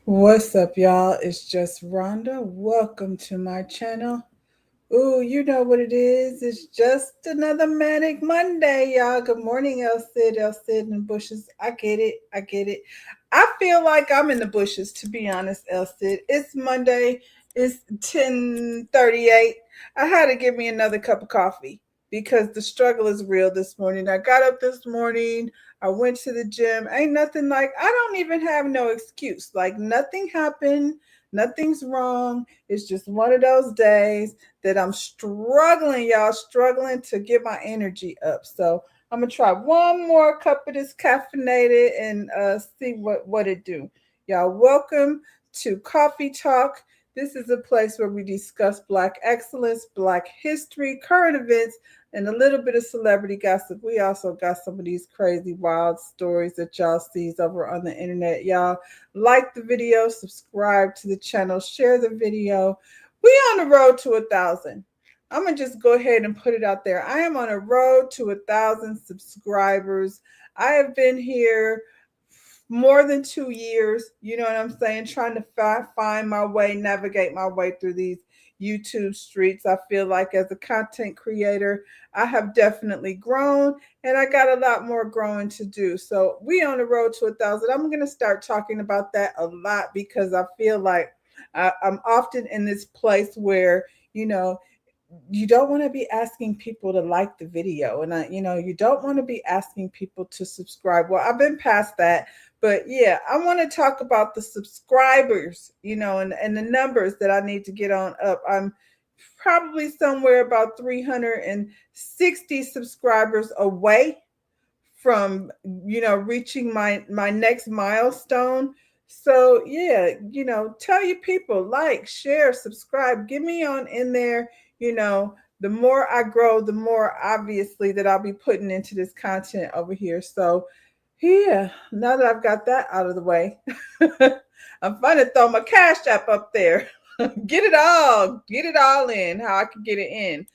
What's up, y'all? It's just Rhonda. Welcome to my channel. Ooh, you know what it is. It's just another Manic Monday, y'all. Good morning, El Cid in the bushes. I get it. I get it. I feel like I'm in the bushes, to be honest, El Cid. It's Monday. It's 10:38. I had to give me another cup of coffee because the struggle is real this morning. I got up this morning. I went to the gym. Ain't nothing like, I don't even have no excuse. Like, nothing happened. Nothing's wrong. It's just one of those days that I'm struggling, y'all, struggling to get my energy up. So I'm gonna try one more cup of this caffeinated and see what it do. Y'all, welcome to Coffee Talk. This is a place where we discuss Black excellence, Black history, current events, and a little bit of celebrity gossip. We also got some of these crazy, wild stories that y'all sees over on the internet. Y'all like the video, subscribe to the channel, share the video. We on the road to 1,000. I'm gonna just go ahead and put it out there. I am on a road to 1,000 subscribers. I have been here more than 2 years. You know what I'm saying? Trying to find my way, navigate my way through these YouTube streets. I feel like as a content creator, I have definitely grown, and I got a lot more growing to do. So we on the road to 1,000. I'm gonna start talking about that a lot because I feel like I'm often in this place where you know you don't want to be asking people to like the video, and you don't want to be asking people to subscribe. Well, I've been past that, but yeah, I want to talk about the subscribers, and the numbers that I need to get on up. I'm probably somewhere about 360 subscribers away from reaching my next milestone. So yeah, tell your people, like, share, subscribe, get me on in there. you know the more I grow, the more obviously that I'll be putting into this content over here. So yeah, now that I've got that out of the way, I'm finna throw my cash app up there. Get it all in how I can get it in.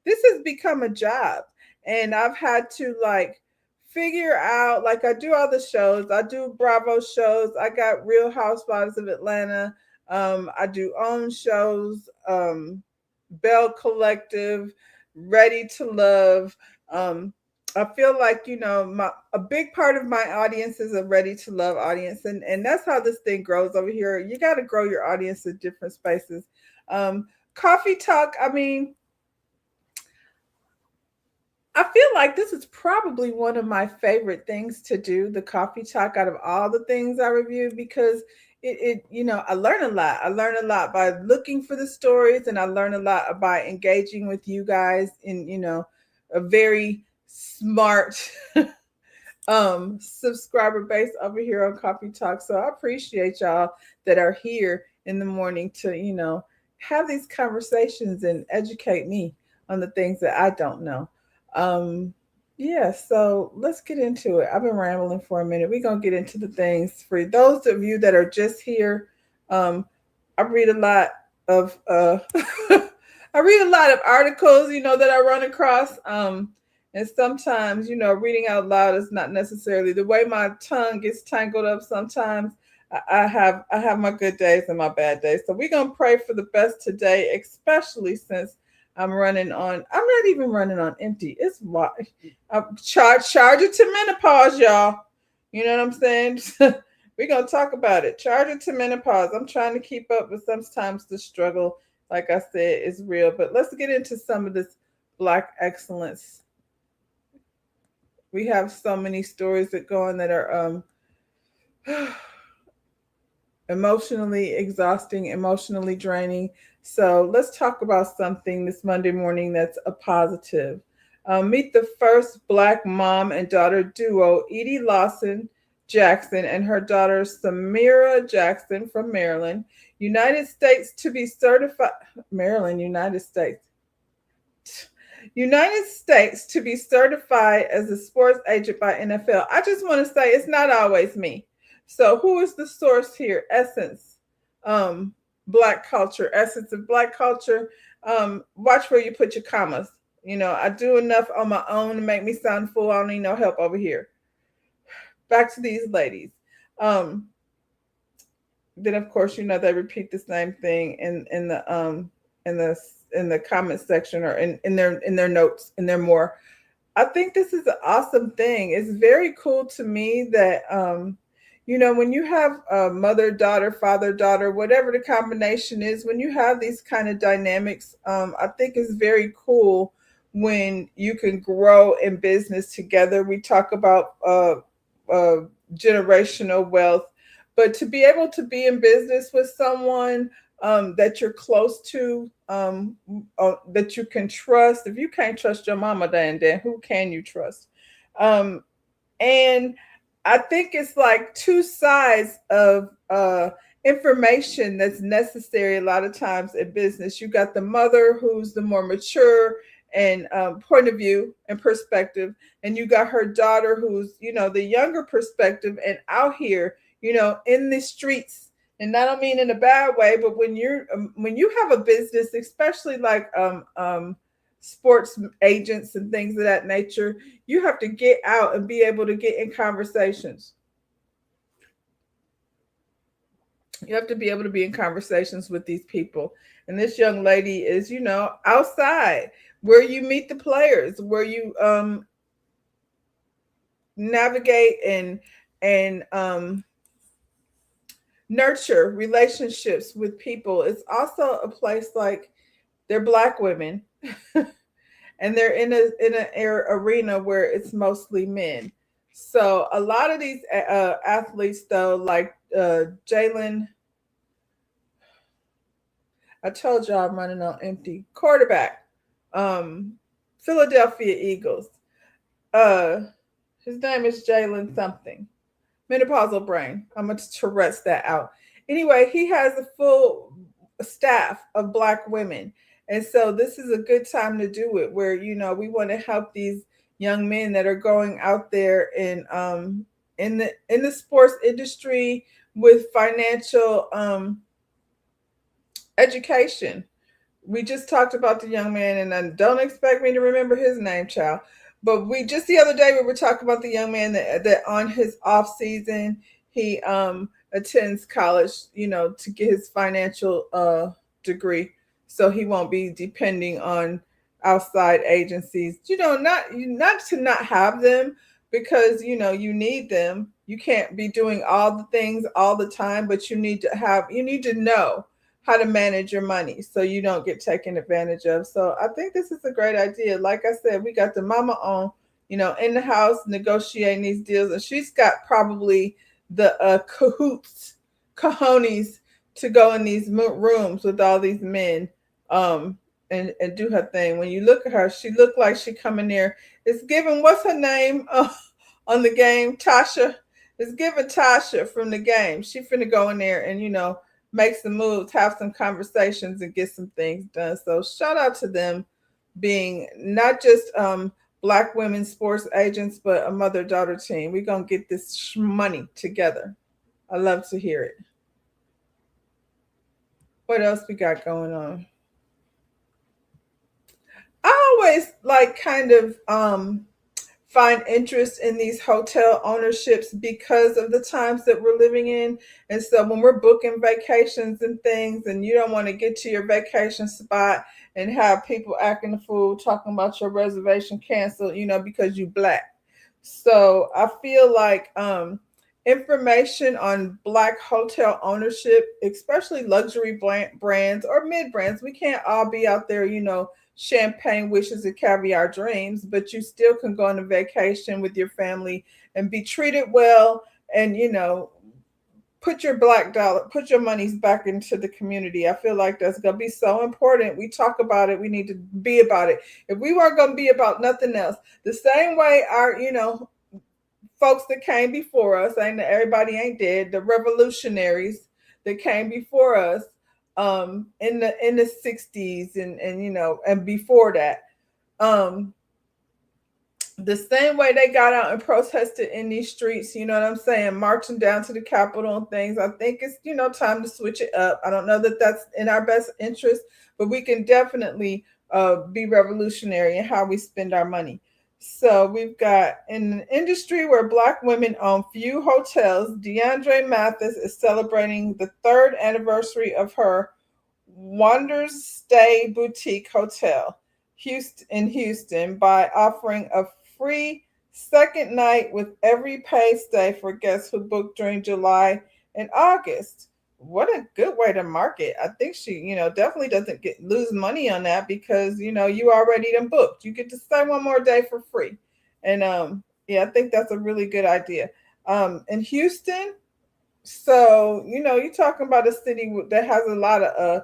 This has become a job, and I've had to like figure out, like, I do all the shows. I do Bravo shows. I got Real Housewives of Atlanta. I do own shows, Bell Collective, Ready to Love. Um, I feel like a big part of my audience is a Ready to Love audience, and that's how this thing grows over here. You got to grow your audience in different spaces. Um, Coffee Talk. I mean, I feel like this is probably one of my favorite things to do, the Coffee Talk, out of all the things I review, because I learn a lot. I learn a lot by looking for the stories, and I learn a lot by engaging with you guys in, a very smart subscriber base over here on Coffee Talk. So I appreciate y'all that are here in the morning to, have these conversations and educate me on the things that I don't know. Um, yeah, so let's get into it. I've been rambling for a minute. We're gonna get into the things. For those of you that are just here, um, I read a lot of I read a lot of articles, that I run across. And sometimes, reading out loud is not necessarily the way my tongue gets tangled up sometimes. I have my good days and my bad days. So we're gonna pray for the best today, especially since I'm running on. I'm not even running on empty. It's why I'm charge it to menopause, y'all. You know what I'm saying? We're gonna talk about it. Charge it to menopause. I'm trying to keep up, but sometimes the struggle, like I said, is real. But let's get into some of this Black excellence. We have so many stories that go on that are emotionally exhausting, emotionally draining. So let's talk about something this Monday morning that's a positive. Meet the first Black mom and daughter duo, Edie Lawson Jackson and her daughter Samira Jackson from Maryland, United States, to be certified. Maryland, United States to be certified as a sports agent by NFL. I just want to say it's not always me. So who is the source here? Essence, um, Black culture, essence of Black culture. Watch where you put your commas. I do enough on my own to make me sound full. I don't need no help over here. Back to these ladies. Um, then of course, they repeat the same thing in the in the comment section or in their notes, in their more. I think this is an awesome thing. It's very cool to me that when you have a mother, daughter, father, daughter, whatever the combination is, when you have these kind of dynamics, I think it's very cool when you can grow in business together. We talk about uh, generational wealth, but to be able to be in business with someone that you're close to, that you can trust. If you can't trust your mama, then who can you trust? Um, and I think it's like two sides of information that's necessary a lot of times in business. You got the mother, who's the more mature and point of view and perspective, and you got her daughter, who's the younger perspective and out here, in the streets. And I don't mean in a bad way, but when you have a business, especially like sports agents and things of that nature, you have to get out and be able to get in conversations. You have to be able to be in conversations with these people. And this young lady is, outside where you meet the players, where you navigate and nurture relationships with people. It's also a place like they're Black women and they're in an arena where it's mostly men. So a lot of these athletes, though, like Jalen, I told y'all I'm running on empty. Quarterback, um, Philadelphia Eagles. Uh, his name is Jalen something. Menopausal brain. I'm going to rest that out. Anyway, he has a full staff of Black women. And so this is a good time to do it where, we want to help these young men that are going out there in the sports industry with financial education. We just talked about the young man, and don't expect me to remember his name, child. But we just the other day we were talking about the young man that on his off season he attends college, to get his financial degree, so he won't be depending on outside agencies. Not to not have them, because you need them. You can't be doing all the things all the time, but you need to know how to manage your money so you don't get taken advantage of. So I think this is a great idea. Like I said, we got the mama on, in the house negotiating these deals, and she's got probably the cojones to go in these rooms with all these men, and do her thing. When you look at her, she looked like she coming there. It's given, what's her name on the game? Tasha. It's given Tasha from the game. She finna go in there and make some moves, have some conversations, and get some things done. So shout out to them being not just Black women sports agents, but a mother-daughter team. We're going to get this money together. I love to hear it. What else we got going on? I always like kind of find interest in these hotel ownerships because of the times that we're living in. And so when we're booking vacations and things, and you don't want to get to your vacation spot and have people acting a fool talking about your reservation canceled, because you Black. So I feel like information on Black hotel ownership, especially luxury brands or mid brands, we can't all be out there, champagne wishes and caviar dreams, but you still can go on a vacation with your family and be treated well, and put your Black dollar, put your monies back into the community. I feel like that's going to be so important. We talk about it, we need to be about it. If we weren't going to be about nothing else, the same way our folks that came before us, ain't everybody ain't dead, the revolutionaries that came before us in the 60s and before that, um the same way they got out and protested in these streets, you know what I'm saying, marching down to the Capitol and things. I think it's time to switch it up. I don't know that that's in our best interest, but we can definitely be revolutionary in how we spend our money. So we've got in an industry where Black women own few hotels, DeAndre Mathis is celebrating the third anniversary of her Wonders Stay Boutique Hotel in Houston by offering a free second night with every paid stay for guests who booked during July and August. What a good way to market. I think she, definitely doesn't lose money on that because, you already done booked. You get to stay one more day for free. And yeah, I think that's a really good idea. In Houston, so, you're talking about a city that has a lot of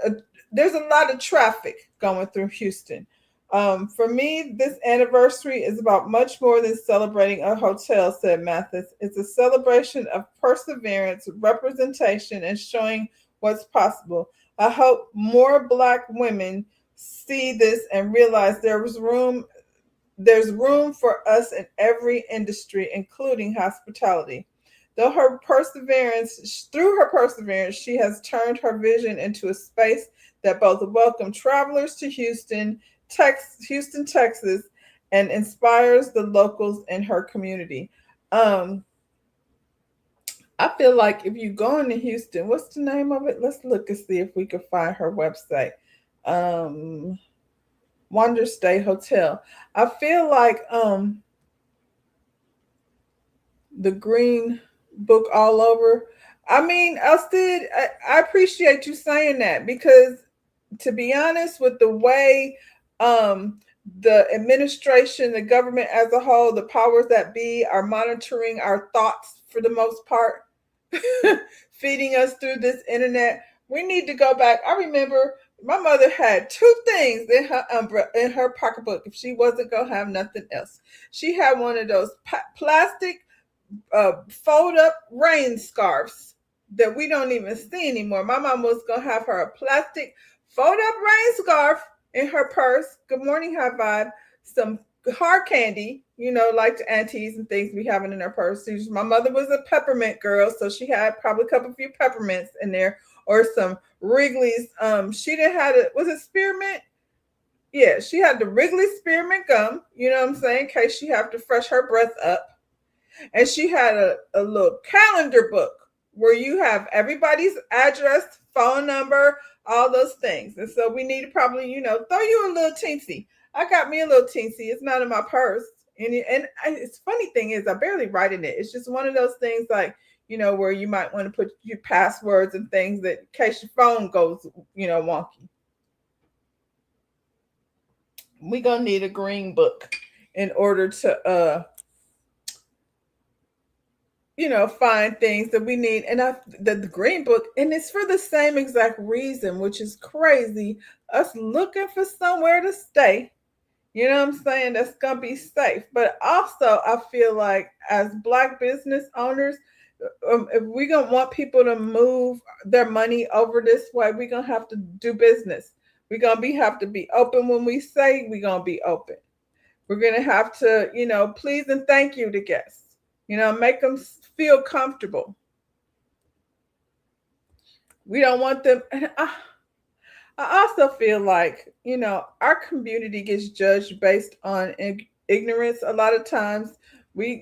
uh, there's a lot of traffic going through Houston. For me, this anniversary is about much more than celebrating a hotel, said Mathis. It's a celebration of perseverance, representation, and showing what's possible. I hope more Black women see this and realize there's room for us in every industry, including hospitality. Through her perseverance, she has turned her vision into a space that both welcomes travelers to Houston, Texas, and inspires the locals in her community. Um, I feel like if you go into Houston, what's the name of it? Let's look and see if we can find her website. Um, Wonder Stay Hotel. I feel like the green book all over. I mean, Elstid, I appreciate you saying that because to be honest, with the way the administration, the government as a whole, the powers that be are monitoring our thoughts for the most part, feeding us through this internet. We need to go back. I remember my mother had two things in her pocketbook if she wasn't gonna have nothing else. She had one of those plastic fold up rain scarves that we don't even see anymore. My mom was gonna have her a plastic fold up rain scarf in her purse. Good morning, high vibe. Some hard candy, like the aunties and things we having in her purse. My mother was a peppermint girl, so she had probably a couple few peppermints in there or some Wrigley's. She didn't have it. Was it spearmint? Yeah, she had the Wrigley spearmint gum. You know what I'm saying? In case she have to fresh her breath up. And she had a little calendar book where you have everybody's address, phone number, all those things. And so we need to probably, throw you a little teensy. I got me a little teensy. It's not in my purse. And it's funny thing is I barely write in it. It's just one of those things like, where you might want to put your passwords and things that in case your phone goes, wonky. We're going to need a green book in order to find things that we need. And the green book, and it's for the same exact reason, which is crazy. Us looking for somewhere to stay. You know what I'm saying? That's gonna be safe. But also, I feel like as Black business owners, if we're gonna want people to move their money over this way, we're gonna have to do business. We're gonna have to be open when we say we're gonna be open. We're gonna have to, please and thank you to guests. Make them feel comfortable. We don't want them. I also feel like, our community gets judged based on ignorance. A lot of times we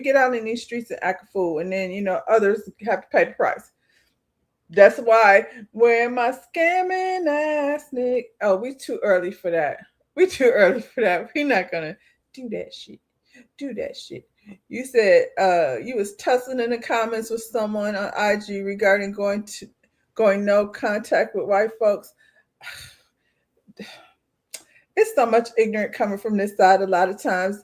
get out in these streets and act a fool, and then, others have to pay the price. That's why when my scamming ass Nick. Oh, we too early for that. We too early for that. We're not gonna do that shit. Do that shit. You said you was tussling in the comments with someone on IG regarding going no contact with white folks. It's so much ignorant coming from this side a lot of times.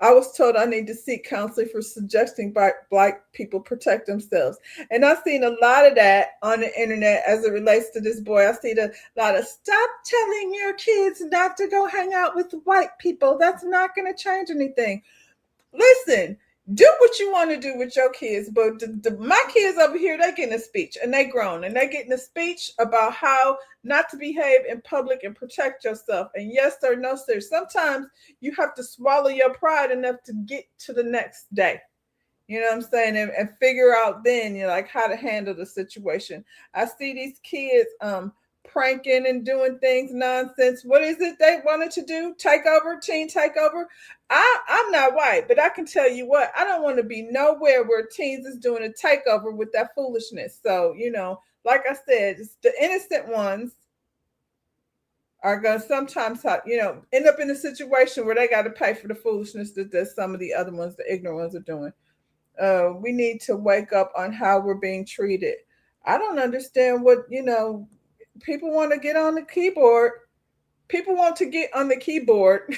I was told I need to seek counseling for suggesting Black people protect themselves. And I've seen a lot of that on the internet as it relates to this boy. I've seen a lot of stop telling your kids not to go hang out with white people. That's not going to change anything. Listen, do what you want to do with your kids, but my kids over here, they getting a speech and they grown and they getting a speech about how not to behave in public and protect yourself. And yes, sir, no, sir. Sometimes you have to swallow your pride enough to get to the next day. You know what I'm saying? And figure out then, like how to handle the situation. I see these kids pranking and doing things nonsense. What is it they wanted to do? Takeover, teen takeover. I'm not white, but I can tell you what, I don't want to be nowhere where teens is doing a takeover with that foolishness. So, like I said, it's the innocent ones are going to sometimes, end up in a situation where they got to pay for the foolishness that some of the other ones, the ignorant ones, are doing. We need to wake up on how we're being treated. I don't understand what, people want to get on the keyboard. People want to get on the keyboard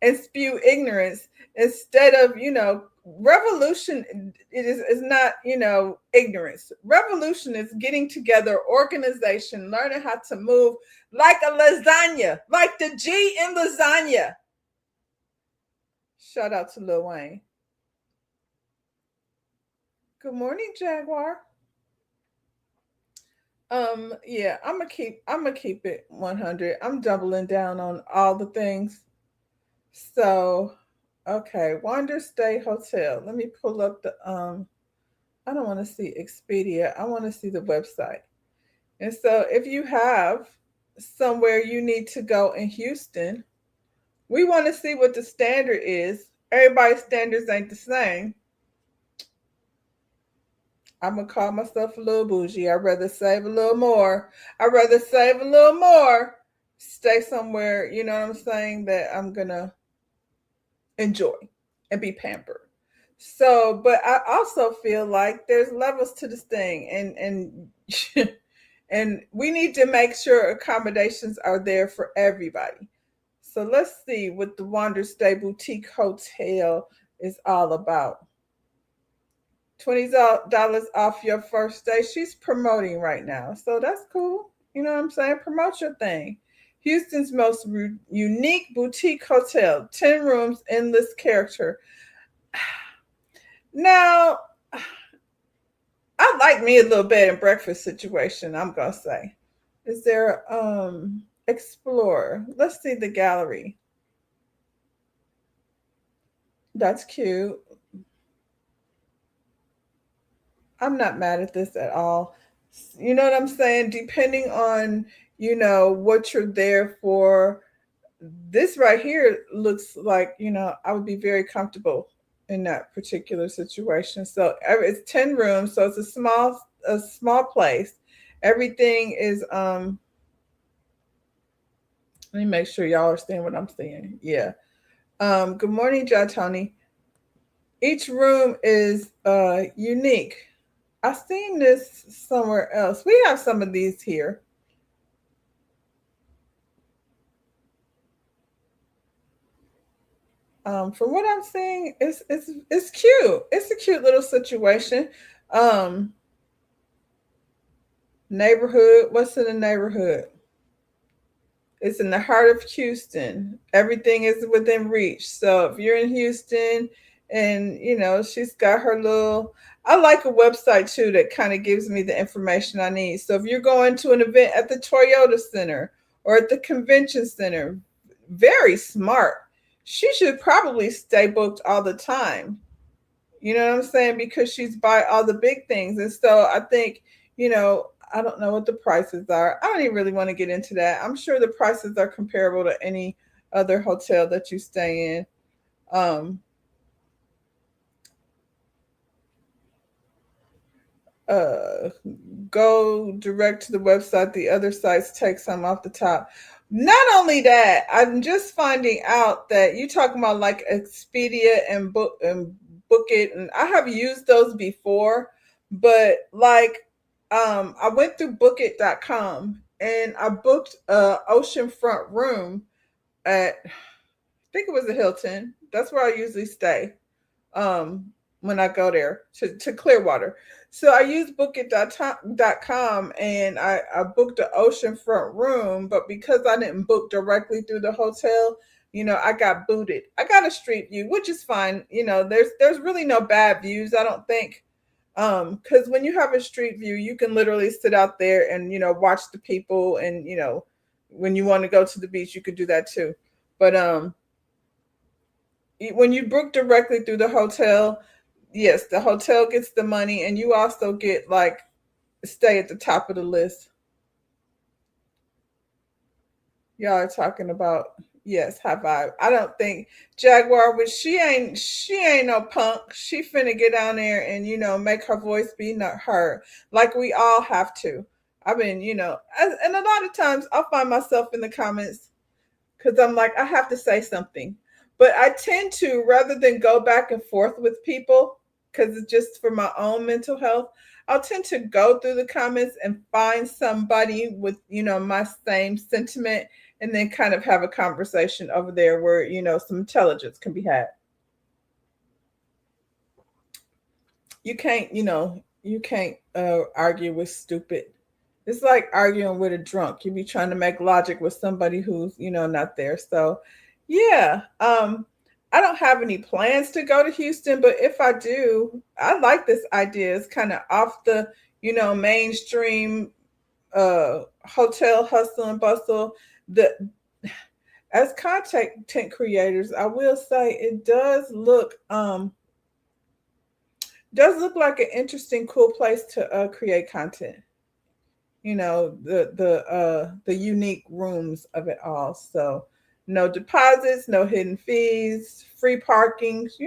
and spew ignorance instead of, revolution is not, ignorance. Revolution is getting together, organization, learning how to move like a lasagna, like the G in lasagna. Shout out to Lil Wayne. Good morning, Jaguar. Yeah, I'm gonna keep it 100. I'm doubling down on all the things. So, okay, Wander Stay Hotel. Let me pull up the I don't want to see Expedia. I want to see the website. And so if you have somewhere you need to go in Houston, we want to see what the standard is. Everybody's standards ain't the same. I'm gonna call myself a little bougie. I'd rather save a little more. I'd rather save a little more, stay somewhere, you know what I'm saying, that I'm gonna enjoy and be pampered. So, but I also feel like there's levels to this thing, and and we need to make sure accommodations are there for everybody. So let's see what the Wander Stay Boutique Hotel is all about. $20 off your first day. She's promoting right now. So that's cool. You know what I'm saying? Promote your thing. Houston's most unique boutique hotel, 10 rooms, endless character. Now, I like me a little bed and breakfast situation, I'm going to say. Is there explore? Let's see the gallery. That's cute. I'm not mad at this at all. You know what I'm saying? Depending on, what you're there for, this right here looks like, I would be very comfortable in that particular situation. So it's 10 rooms, so it's a small place. Everything is let me make sure y'all are seeing what I'm seeing. Yeah. Good morning, Tony. Each room is unique. I've seen this somewhere else. We have some of these here. From what I'm seeing, it's cute. It's a cute little situation. Um, Neighborhood. What's in the neighborhood? It's in the heart of Houston. Everything is within reach. So if you're in Houston, and she's got her little. I like a website too that kind of gives me the information I need. So if you're going to an event at the Toyota Center or at the Convention Center, very smart. She should probably stay booked all the time. You know what I'm saying? Because she's by all the big things. And so I think, I don't know what the prices are. I don't even really want to get into that. I'm sure the prices are comparable to any other hotel that you stay in. Um, uh, Go direct to the website. The other sites take some off the top. Not only that, I'm just finding out that you talking about like Expedia and Book It, and I have used those before, but like I went through bookit.com and I booked a oceanfront room at, I think it was a Hilton. That's where I usually stay when I go there to Clearwater. So I used bookit.com and I booked an oceanfront room, but because I didn't book directly through the hotel, I got booted. I got a street view, which is fine. There's really no bad views, I don't think. Because when you have a street view, you can literally sit out there and watch the people, and when you want to go to the beach, you could do that too. But when you book directly through the hotel, yes, the hotel gets the money, and you also get like stay at the top of the list. Y'all are talking about, yes, high vibe. I don't think Jaguar, which she ain't no punk. She finna get down there and make her voice be not heard, like we all have to. I mean, and a lot of times I'll find myself in the comments because I'm like, I have to say something. But I tend to, rather than go back and forth with people, because it's just for my own mental health, I'll tend to go through the comments and find somebody with, my same sentiment, and then kind of have a conversation over there where, some intelligence can be had. You can't argue with stupid. It's like arguing with a drunk. You be trying to make logic with somebody who's, not there. So, yeah. I don't have any plans to go to Houston, but if I do, I like this idea. It's kind of off the, mainstream hotel hustle and bustle. The As content creators, I will say it does look like an interesting, cool place to create content. The unique rooms of it all. So no deposits, no hidden fees, free parking. She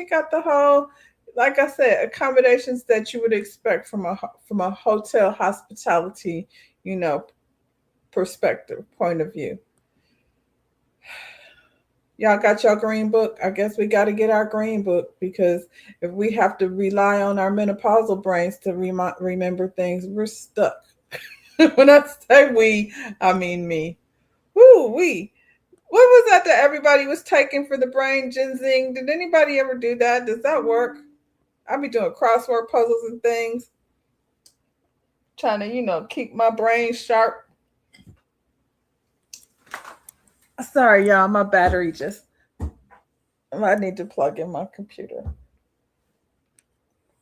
got the whole, like I said, accommodations that you would expect from a hotel hospitality, you know, perspective point of view. Y'all got your green book? I guess we got to get our green book, because if we have to rely on our menopausal brains to remember things, we're stuck. When I say we, I mean me. Woo, we. What was that everybody was taking for the brain ginseng? Did anybody ever do that? Does that work? I be doing crossword puzzles and things, trying to, keep my brain sharp. Sorry, y'all, my battery just, I need to plug in my computer.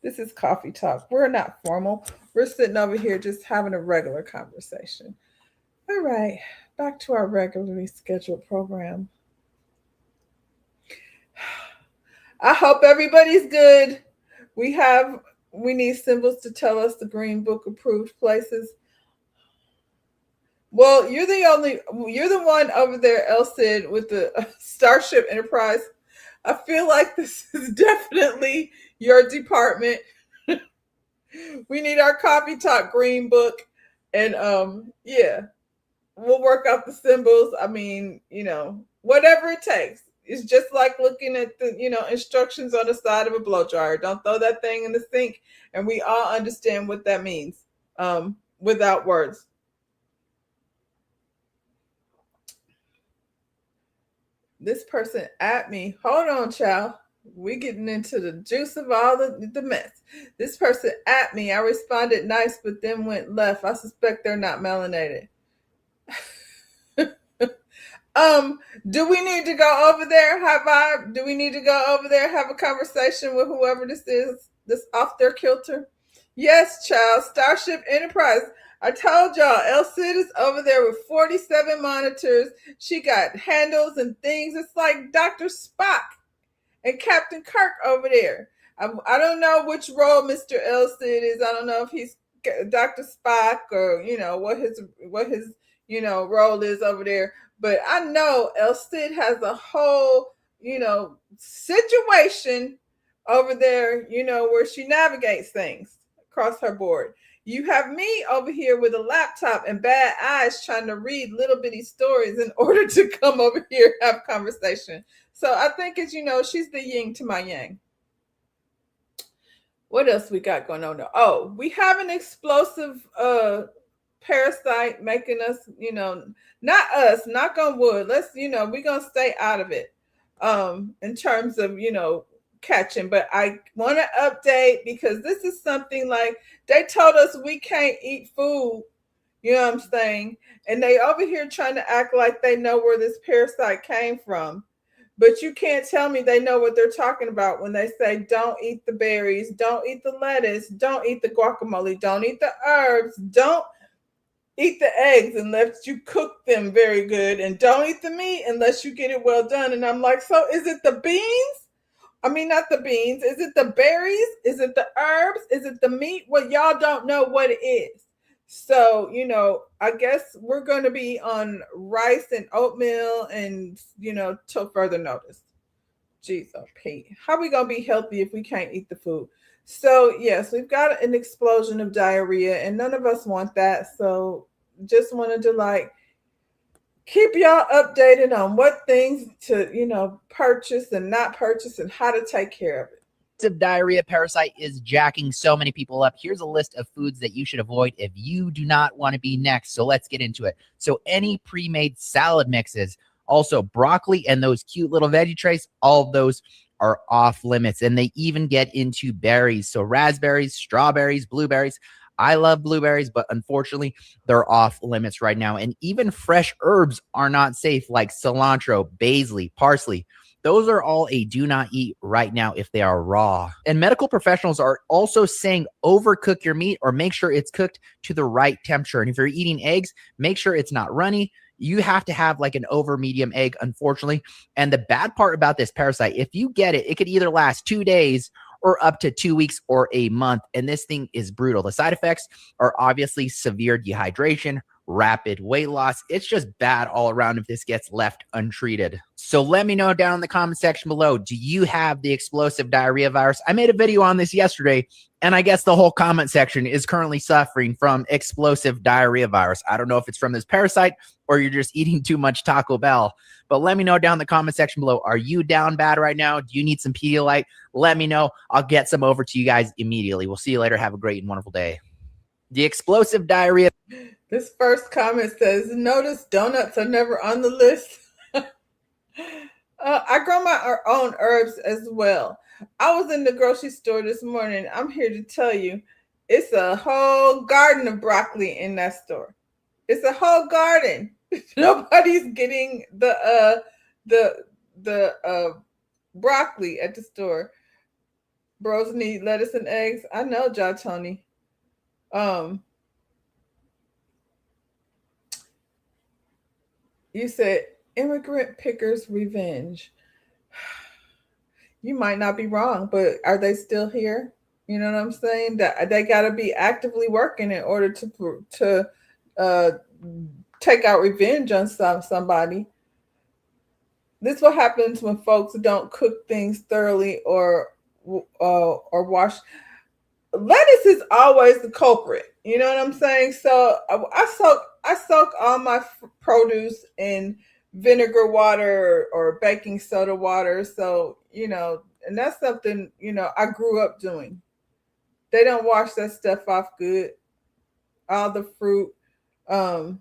This is coffee talk. We're not formal. We're sitting over here just having a regular conversation. All right, back to our regularly scheduled program. I hope everybody's good. We need symbols to tell us the Green Book approved places. Well, you're the one over there, El Cid, with the Starship Enterprise. I feel like this is definitely your department. We need our coffee talk Green Book, and yeah, we'll work out the symbols. I mean, whatever it takes. It's just like looking at the, instructions on the side of a blow dryer. Don't throw that thing in the sink, and we all understand what that means, without words. This person at me. Hold on, child. We getting into the juice of all the mess. This person at me. I responded nice, but then went left. I suspect they're not melanated. Do we need to go over there? Do we need to go over there, have a conversation with whoever this is that's off their kilter? Yes, child. Starship Enterprise. I told y'all, El Cid is over there with 47 monitors. She got handles and things. It's like Dr. Spock and Captain Kirk over there. I don't know which role Mr. El Cid is. I don't know if he's Dr. Spock, or what his role is over there. But I know El Cid has a whole situation over there. Where she navigates things across her board. You have me over here with a laptop and bad eyes trying to read little bitty stories in order to come over here and have conversation. So I think she's the yin to my yang. What else we got going on? Oh, we have an explosive parasite making us, not us, knock on wood. Let's, we're gonna stay out of it. In terms of, catching. But I want to update, because this is something like they told us we can't eat food. You know what I'm saying? And they over here trying to act like they know where this parasite came from. But you can't tell me they know what they're talking about when they say don't eat the berries, don't eat the lettuce, don't eat the guacamole, don't eat the herbs, don't eat the eggs unless you cook them very good, and don't eat the meat unless you get it well done. And I'm like, so is it the beans? I mean, not the beans. Is it the berries? Is it the herbs? Is it the meat? Well, y'all don't know what it is. So, I guess we're going to be on rice and oatmeal and, till further notice. Jeez, oh Pete, how we gonna be healthy if we can't eat the food? So yes, we've got an explosion of diarrhea, and none of us want that. So just wanted to keep y'all updated on what things to purchase and not purchase, and how to take care of it. Of diarrhea parasite is jacking so many people up. Here's a list of foods that you should avoid if you do not want to be next. So let's get into it. So any pre-made salad mixes, also broccoli and those cute little veggie trays, all of those are off limits. And they even get into berries. So raspberries, strawberries, blueberries. I love blueberries, but unfortunately, they're off limits right now. And even fresh herbs are not safe, like cilantro, basil, parsley. Those are all a do not eat right now if they are raw. And medical professionals are also saying overcook your meat or make sure it's cooked to the right temperature. And if you're eating eggs, make sure it's not runny. You have to have like an over medium egg, unfortunately. And the bad part about this parasite, if you get it, it could either last 2 days or up to 2 weeks or a month. And this thing is brutal. The side effects are obviously severe dehydration, rapid weight loss. It's just bad all around if this gets left untreated. So let me know down in the comment section below, do you have the explosive diarrhea virus? I made a video on this yesterday, and I guess the whole comment section is currently suffering from explosive diarrhea virus. I don't know if it's from this parasite or you're just eating too much Taco Bell, but let me know down in the comment section below. Are you down bad right now? Do you need some Pedialyte? Let me know. I'll get some over to you guys immediately. We'll see you later. Have a great and wonderful day. The explosive diarrhea. This first comment says, notice donuts are never on the list. I grow my own herbs as well. I was in the grocery store this morning. I'm here to tell you, it's a whole garden of broccoli in that store. It's a whole garden. Nobody's getting the broccoli at the store. Bros need lettuce and eggs. I know, Ja Tony. You said immigrant pickers revenge. You might not be wrong, but are they still here? You know what I'm saying? That they got to be actively working in order to uh, take out revenge on somebody. This is what happens when folks don't cook things thoroughly or wash. Lettuce is always the culprit. You know what I'm saying? So I soak all my produce in vinegar water or baking soda water. So and that's something I grew up doing. They don't wash that stuff off good. All the fruit. Um,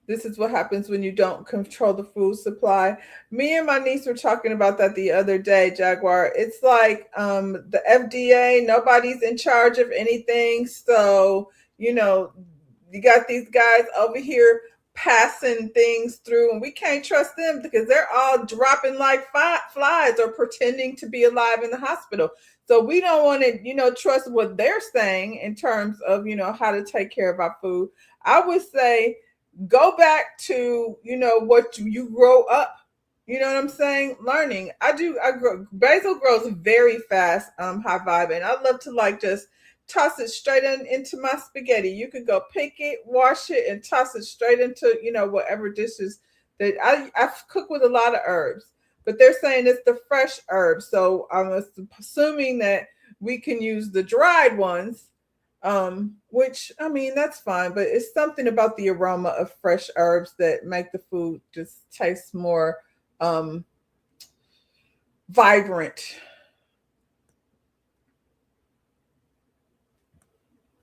this is what happens when you don't control the food supply. Me and my niece were talking about that the other day, Jaguar. It's like the FDA, nobody's in charge of anything. So, you got these guys over here passing things through, and we can't trust them because they're all dropping like flies or pretending to be alive in the hospital. So we don't want to, trust what they're saying in terms of, how to take care of our food. I would say go back to what you grow up, you know what I'm saying, learning. I grow basil grows very fast, high vibe, and I love to just toss it straight into my spaghetti. You could go pick it, wash it, and toss it straight into whatever dishes that I cook with a lot of herbs, but they're saying it's the fresh herbs, so I'm assuming that we can use the dried ones, which I mean that's fine, but it's something about the aroma of fresh herbs that make the food just taste more vibrant.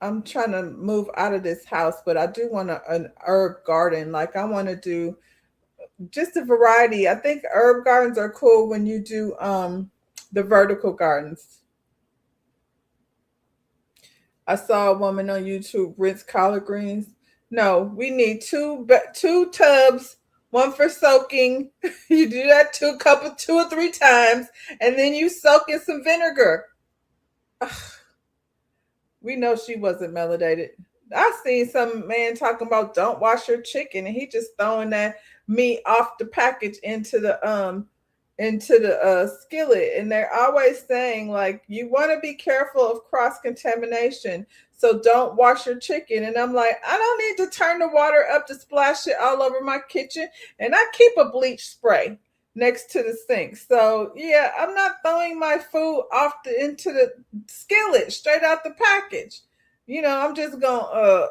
I'm trying to move out of this house, but I do want an herb garden. Like I want to do just a variety. I think herb gardens are cool when you do the vertical gardens. I saw a woman on YouTube rinse collard greens. No, we need two tubs, one for soaking. You do that two or three times, and then you soak in some vinegar. Ugh, we know she wasn't melanated. I seen some man talking about don't wash your chicken, and he just throwing that meat off the package into the skillet, and they're always saying like you want to be careful of cross contamination. So don't wash your chicken. And I'm like, I don't need to turn the water up to splash it all over my kitchen. And I keep a bleach spray next to the sink. So yeah, I'm not throwing my food into the skillet straight out the package. I'm just gonna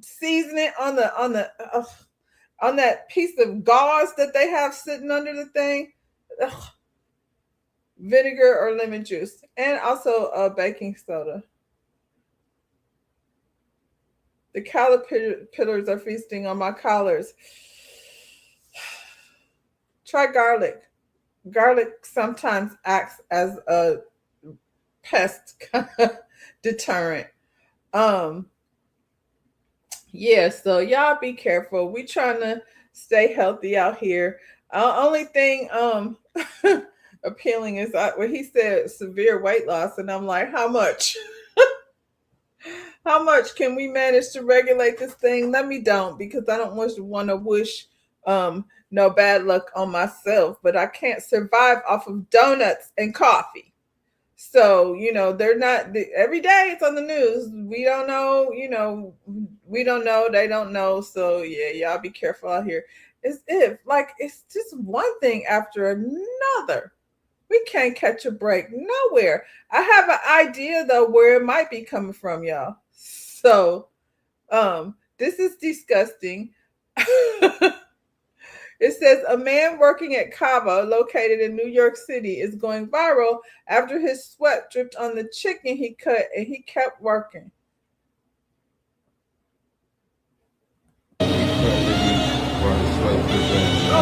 season it on that piece of gauze that they have sitting under the thing. Ugh, vinegar or lemon juice, and also baking soda. The caterpillars are feasting on my collars. Try garlic. Garlic sometimes acts as a pest deterrent. Um, yeah, so y'all be careful. We trying to stay healthy out here. Only thing appealing is when he said severe weight loss, and I'm like, how much? How much can we manage to regulate this thing? Let me don't, because I don't want to wish no bad luck on myself, but I can't survive off of donuts and coffee. So, they're not every day it's on the news. We don't know, we don't know, they don't know. So yeah, y'all be careful out here. It's just one thing after another. We can't catch a break nowhere. I have an idea though where it might be coming from, y'all. So, this is disgusting. It says a man working at Cava, located in New York City, is going viral after his sweat dripped on the chicken he cut and he kept working. Oh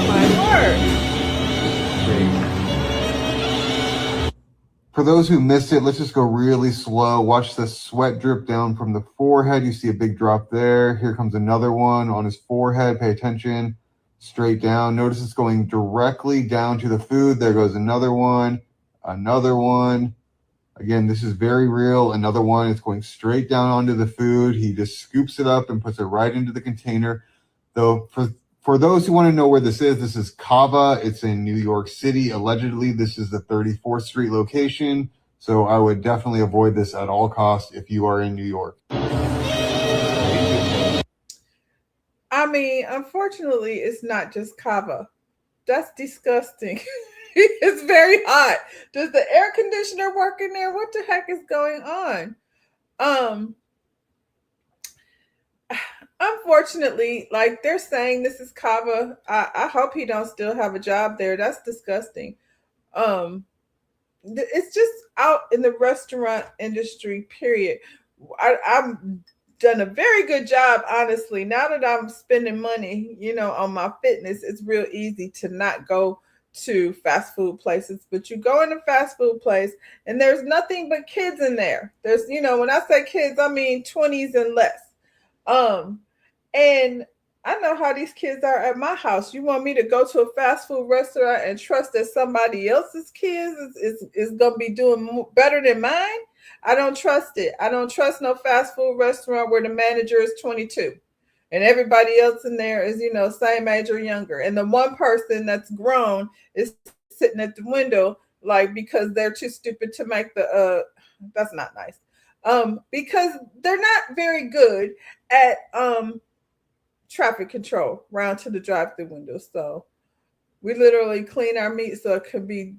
my word. For those who missed it, let's just go really slow. Watch the sweat drip down from the forehead. You see a big drop there. Here comes another one on his forehead. Pay attention. Straight down. Notice it's going directly down to the food. There goes another one. Another one. Again, this is very real. Another one. It's going straight down onto the food. He just scoops it up and puts it right into the container. Though for those who want to know where this is Cava. It's in New York City. Allegedly, this is the 34th Street location. So I would definitely avoid this at all costs if you are in New York. I mean, unfortunately, it's not just Cava. That's disgusting. It's very hot. Does the air conditioner work in there? What the heck is going on? Unfortunately, like they're saying this is Cava. I hope he don't still have a job there. That's disgusting. It's just out in the restaurant industry, period. I'm done a very good job, honestly. Now that I'm spending money, on my fitness, it's real easy to not go to fast food places. But you go in a fast food place and there's nothing but kids in there. There's, when I say kids, I mean 20s and less. And I know how these kids are at my house. You want me to go to a fast food restaurant and trust that somebody else's kids is going to be doing better than mine? I don't trust it. I don't trust no fast food restaurant where the manager is 22 and everybody else in there is, same age or younger. And the one person that's grown is sitting at the window, like, because they're too stupid to make that's not nice. Because they're not very good at, traffic control round to the drive-through window. So we literally clean our meat so it could be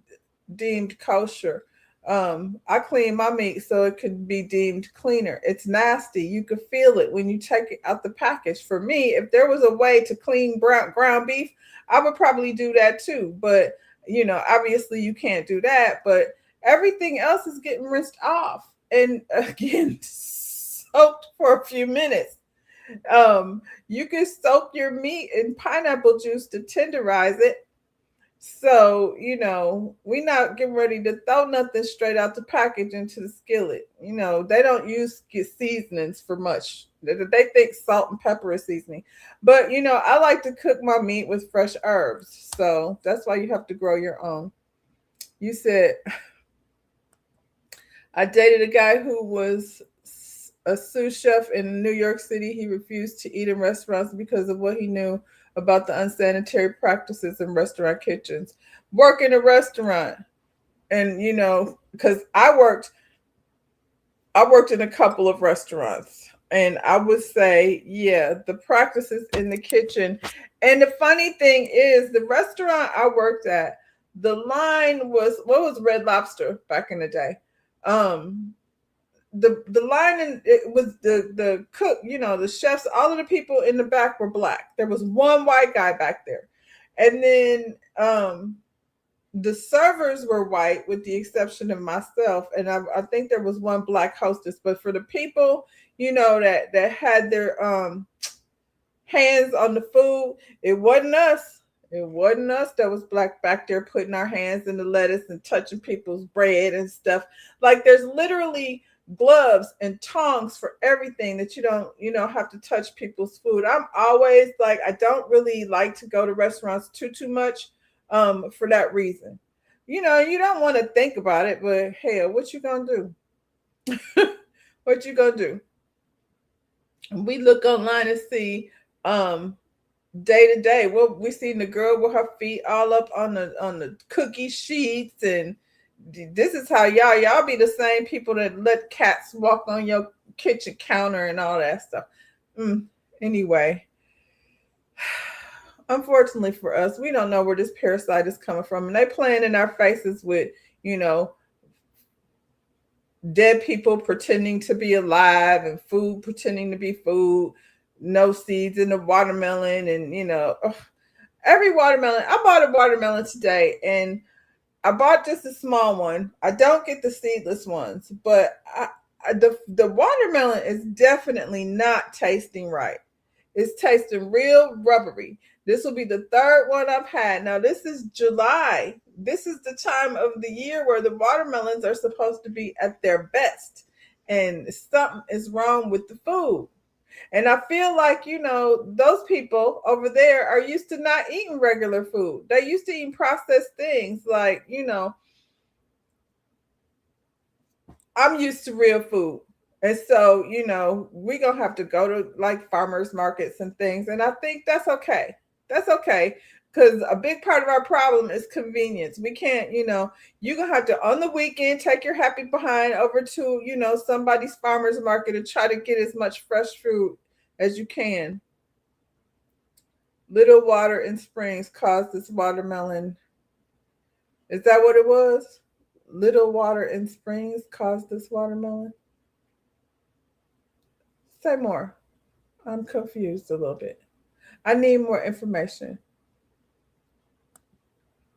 deemed kosher. I clean my meat so it could be deemed cleaner. It's nasty. You could feel it when you take it out the package. For me, if there was a way to clean ground beef, I would probably do that too. But, obviously you can't do that. But everything else is getting rinsed off and again, soaked for a few minutes. You can soak your meat in pineapple juice to tenderize it. So, we're not getting ready to throw nothing straight out the package into the skillet. They don't use seasonings for much. They think salt and pepper is seasoning. But, I like to cook my meat with fresh herbs. So that's why you have to grow your own. You said, I dated a guy who was a sous chef in New York City. He refused to eat in restaurants because of what he knew about the unsanitary practices in restaurant kitchens. Work in a restaurant. And, because I worked I worked in a couple of restaurants, and I would say, yeah, the practices in the kitchen. And the funny thing is, the restaurant I worked at, the line was, what was Red Lobster back in the day? Um, the line, and it was the cook, the chefs, all of the people in the back were black. There was one white guy back there, and then the servers were white with the exception of myself, and I think there was one black hostess. But for the people, that had their hands on the food, it wasn't us. It wasn't us that was black back there putting our hands in the lettuce and touching people's bread and stuff. Like, there's literally gloves and tongs for everything, that you don't have to touch people's food. I'm always like, I don't really like to go to restaurants too much, for that reason. You don't want to think about it, but hell, what you gonna do? What you gonna do? We look online and see, day to day, well, we seen the girl with her feet all up on the cookie sheets, and this is how y'all be the same people that let cats walk on your kitchen counter and all that stuff. Anyway, unfortunately for us, we don't know where this parasite is coming from, and they playing in our faces with, dead people pretending to be alive, and food pretending to be food, no seeds in the watermelon, and every watermelon. I bought a watermelon today, and I bought just a small one. I don't get the seedless ones, but the watermelon is definitely not tasting right. It's tasting real rubbery. This will be the third one I've had. Now, this is July. This is the time of the year where the watermelons are supposed to be at their best. And something is wrong with the food. And I feel like, those people over there are used to not eating regular food. They used to eating processed things like, I'm used to real food. And so, we're going to have to go to like farmers markets and things. And I think that's okay. That's okay. Because a big part of our problem is convenience. We can't, you're going to have to, on the weekend, take your happy behind over to, somebody's farmer's market and try to get as much fresh fruit as you can. Little water in springs caused this watermelon. Is that what it was? Little water in springs caused this watermelon? Say more. I'm confused a little bit. I need more information.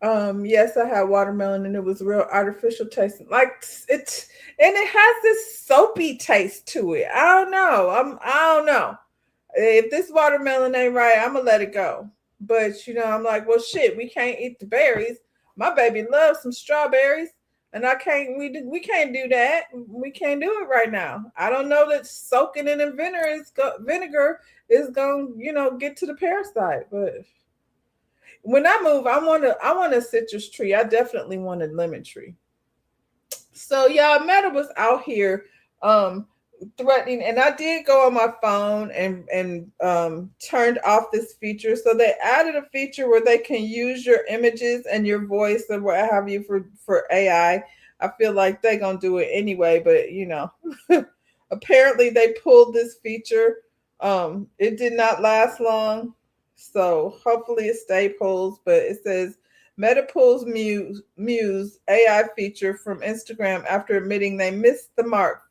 Yes, I had watermelon, and it was real artificial tasting. Like, it has this soapy taste to it. I don't know. If this watermelon ain't right, I'm gonna let it go. But I'm like, well, shit, we can't eat the berries. My baby loves some strawberries, and I can't. We can't do that. We can't do it right now. I don't know that soaking it in vinegar is gonna get to the parasite. But when I move, I want a citrus tree. I definitely want a lemon tree. So y'all, Meta was out here threatening, and I did go on my phone and turned off this feature. So they added a feature where they can use your images and your voice and what have you for AI. I feel like they're gonna do it anyway, but apparently they pulled this feature. It did not last long, so hopefully it stay pulls. But it says Meta pulls Muse AI feature from Instagram after admitting they missed the mark.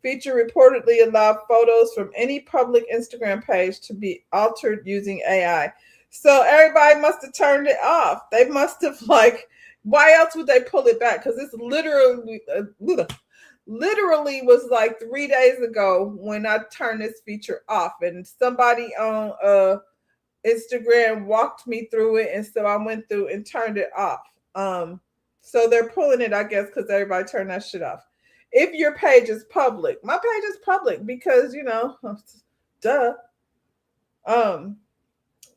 Feature reportedly allowed photos from any public Instagram page to be altered using AI. So everybody must have turned it off. They must have, like, why else would they pull it back? Because it's literally was like 3 days ago when I turned this feature off, and somebody on Instagram walked me through it, and so I went through and turned it off. So they're pulling it, I guess, because everybody turned that shit off. If your page is public, my page is public because, duh.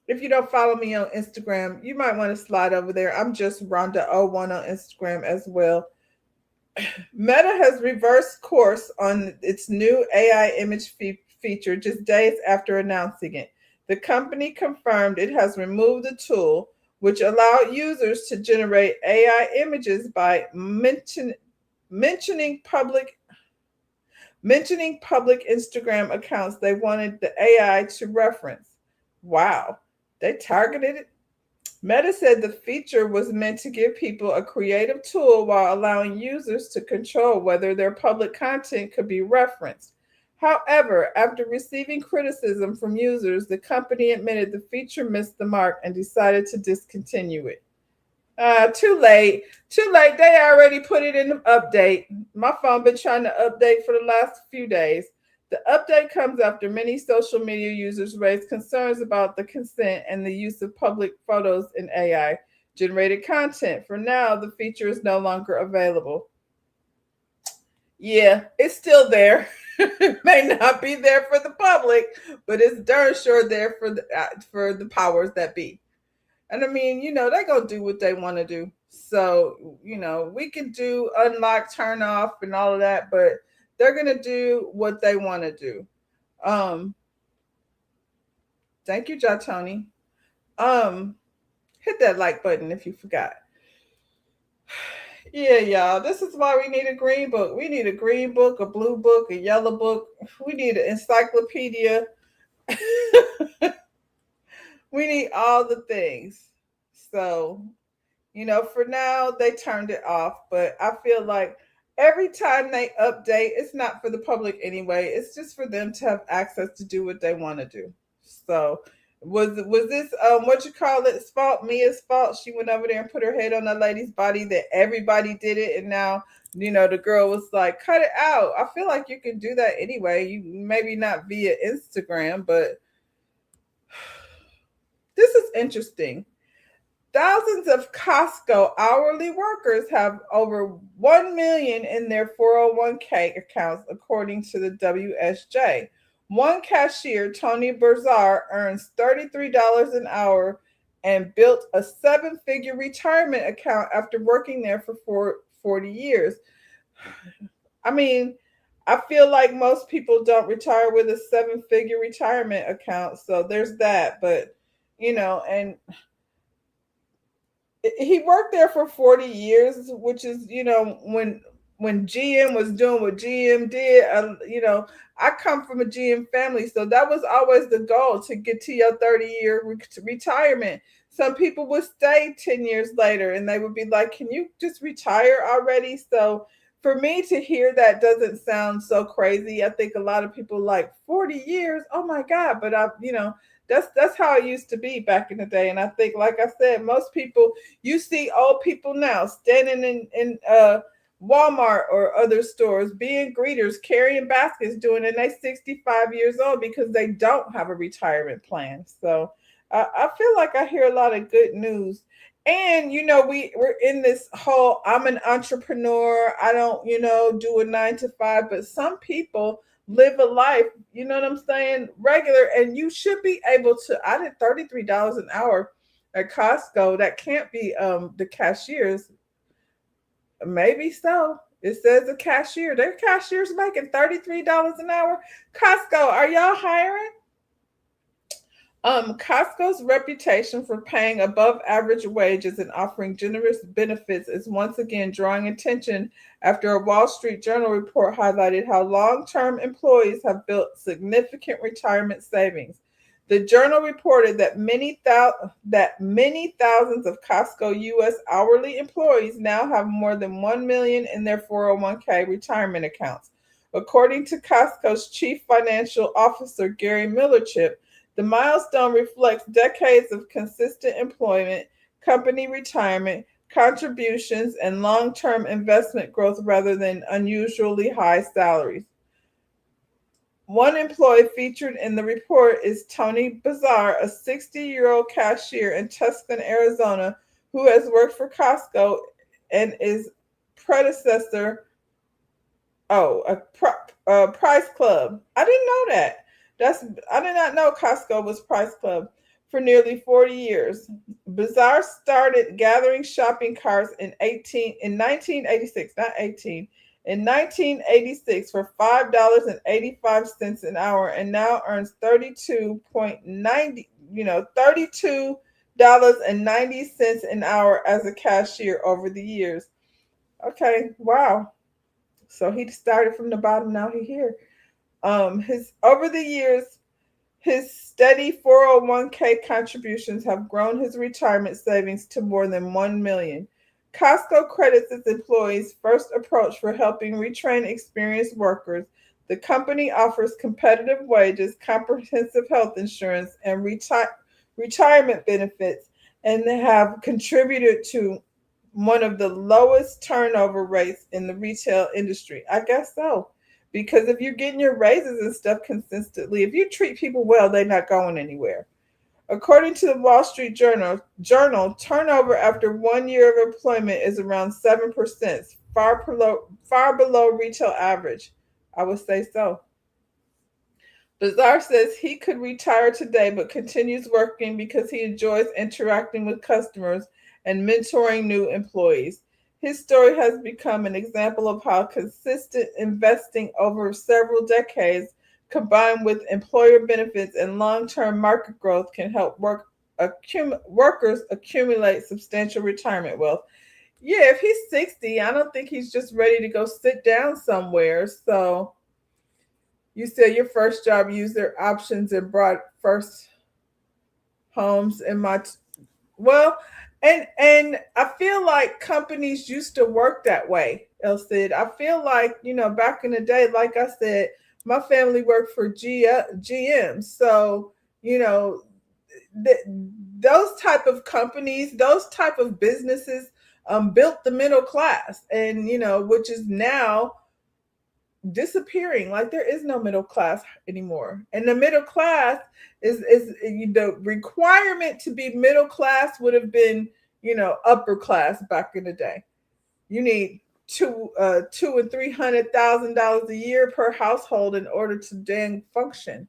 If you don't follow me on Instagram, you might want to slide over there. I'm just Rhonda01 on Instagram as well. Meta has reversed course on its new AI image feature just days after announcing it. The company confirmed it has removed the tool, which allowed users to generate AI images by mentioning public mentioning public Instagram accounts they wanted the AI to reference. Wow, they targeted it. Meta said the feature was meant to give people a creative tool while allowing users to control whether their public content could be referenced. However, after receiving criticism from users, the company admitted the feature missed the mark and decided to discontinue it. Too late. Too late. They already put it in the update. My phone been trying to update for the last few days. The update comes after many social media users raised concerns about the consent and the use of public photos in AI generated content. For now, the feature is no longer available. Yeah, it's still there. It may not be there for the public, but it's darn sure there for the powers that be. And I mean, they're gonna do what they want to do. So, we can do unlock, turn off, and all of that, but they're gonna do what they want to do. Thank you, Jatoni. Hit that like button if you forgot. Yeah, y'all. This is why we need a green book. We need a green book, a blue book, a yellow book. We need an encyclopedia. We need all the things. So, for now, they turned it off. But I feel like every time they update, it's not for the public anyway. It's just for them to have access to do what they want to do. So, was this what you call it's fault? Mia's fault? She went over there and put her head on that lady's body that everybody did it, and now the girl was like, cut it out. I feel like you can do that anyway. You maybe not via Instagram, but this is interesting. Thousands of Costco hourly workers have over 1 million in their 401k accounts, according to the WSJ. One cashier, Tony Berzar, earns $33 an hour and built a seven-figure retirement account after working there for 40 years. I mean, I feel like most people don't retire with a seven-figure retirement account, so there's that. But, and he worked there for 40 years, which is, when GM was doing what GM did, I come from a GM family, so that was always the goal, to get to your 30-year retirement. Some people would stay 10 years later and they would be like, can you just retire already? So for me to hear that doesn't sound so crazy. I think a lot of people like 40 years. Oh my God. But that's how it used to be back in the day. And I think, like I said, most people, you see old people now standing in Walmart or other stores, being greeters, carrying baskets, doing it, and they 65 years old because they don't have a retirement plan. So I feel like I hear a lot of good news. And we're in this whole, I'm an entrepreneur, I don't do a 9 to 5, but some people live a life, you know what I'm saying, regular, and you should be able to. I did $33 an hour at Costco. That can't be the cashiers. Maybe so. It says the cashier. Their cashier's making $33 an hour. Costco, are y'all hiring? Costco's reputation for paying above average wages and offering generous benefits is once again drawing attention after a Wall Street Journal report highlighted how long-term employees have built significant retirement savings. The journal reported that many thousands of Costco U.S. hourly employees now have more than 1 million in their 401k retirement accounts. According to Costco's chief financial officer, Gary Millerchip, the milestone reflects decades of consistent employment, company retirement, contributions, and long-term investment growth rather than unusually high salaries. One employee featured in the report is Tony Berzar, a 60-year-old cashier in Tucson, Arizona, who has worked for Costco and is predecessor, Price Club. I didn't know that. I did not know Costco was Price Club for nearly 40 years. Berzar started gathering shopping carts in 1986, not 18. In 1986 for $5.85 an hour, and now earns $32.90 an hour as a cashier over the years. Okay, wow. So he started from the bottom. Now he's here. His over the years, his steady 401k contributions have grown his retirement savings to more than 1 million. Costco credits its employees' first approach for helping retrain experienced workers. The company offers competitive wages, comprehensive health insurance, and retirement benefits, and they have contributed to one of the lowest turnover rates in the retail industry. I guess so. Because if you're getting your raises and stuff consistently, if you treat people well, they're not going anywhere. According to the Wall Street Journal, turnover after 1 year of employment is around 7%, far below retail average. I would say so. Bazaar says he could retire today, but continues working because he enjoys interacting with customers and mentoring new employees. His story has become an example of how consistent investing over several decades, combined with employer benefits and long-term market growth, can help workers accumulate substantial retirement wealth. Yeah, if he's 60, I don't think he's just ready to go sit down somewhere. So you said your first job used their options and brought first homes in my well, and I feel like companies used to work that way, El Cid. I feel like, back in the day, like I said, my family worked for GM. So, those type of companies, those type of businesses built the middle class, and, which is now disappearing. Like there is no middle class anymore, and the middle class is the requirement to be middle class would have been upper class back in the day. You need $200,000 and $300,000 a year per household in order to dang function.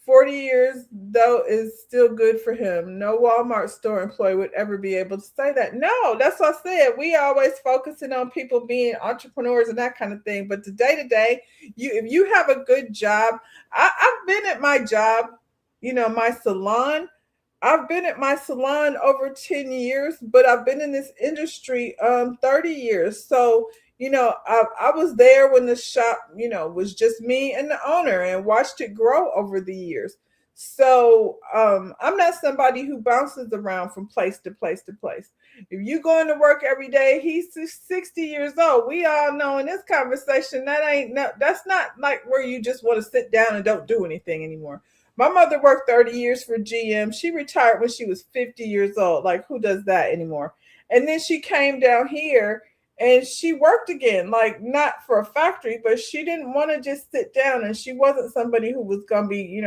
40 years, though, is still good for him. No Walmart store employee would ever be able to say that. No, that's what I said. We always focusing on people being entrepreneurs and that kind of thing. But the day-to-day, if you have a good job, I've been at my job, my salon. I've been at my salon over 10 years, but I've been in this industry 30 years. So, I was there when the shop, was just me and the owner, and watched it grow over the years. So I'm not somebody who bounces around from place to place to place. If you going to work every day, he's 60 years old. We all know in this conversation that's not like where you just want to sit down and don't do anything anymore. My mother worked 30 years for GM. She retired when she was 50 years old. Like, who does that anymore? And then she came down here and she worked again, like not for a factory, but she didn't want to just sit down, and she wasn't somebody who was going to be,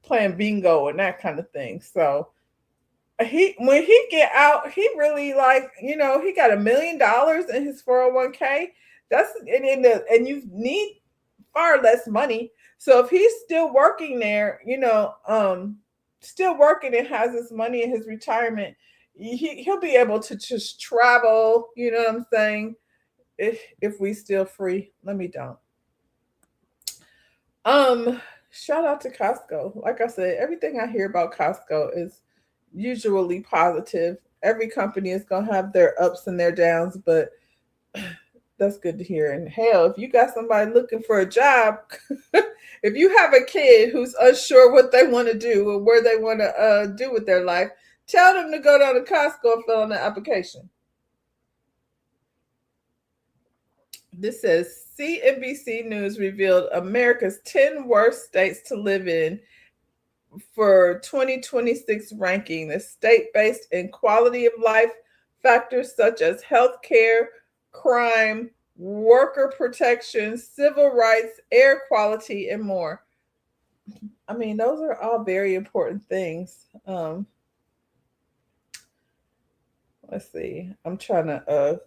playing bingo and that kind of thing. So when he get out, he really he got $1 million in his 401k. That's and you need far less money. So if he's still working there, still working and has his money in his retirement, he'll be able to just travel. You know what I'm saying? If we still free, let me don't. Shout out to Costco. Like I said, everything I hear about Costco is usually positive. Every company is gonna have their ups and their downs, but that's good to hear. And hell, if you got somebody looking for a job, if you have a kid who's unsure what they want to do or where they want to do with their life, tell them to go down to Costco and fill in the application. This says CNBC News revealed America's 10 worst states to live in for 2026 ranking. The state-based and quality of life factors such as healthcare, crime, worker protection, civil rights, air quality, and more. I mean, those are all very important things. Let's see. I'm trying to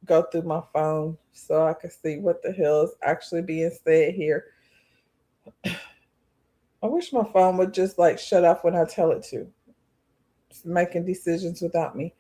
go through my phone so I can see what the hell is actually being said here. I wish my phone would just shut off when I tell it to. It's making decisions without me.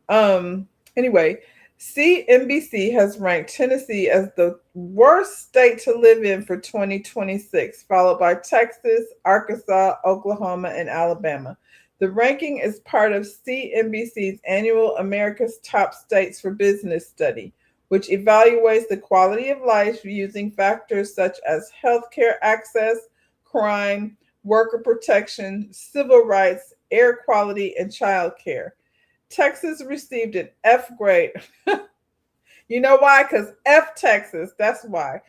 Anyway, CNBC has ranked Tennessee as the worst state to live in for 2026, followed by Texas, Arkansas, Oklahoma, and Alabama. The ranking is part of CNBC's annual America's Top States for Business study, which evaluates the quality of life using factors such as healthcare access, crime, worker protection, civil rights, air quality, and child care. Texas received an F grade. You know why? Because F Texas, that's why.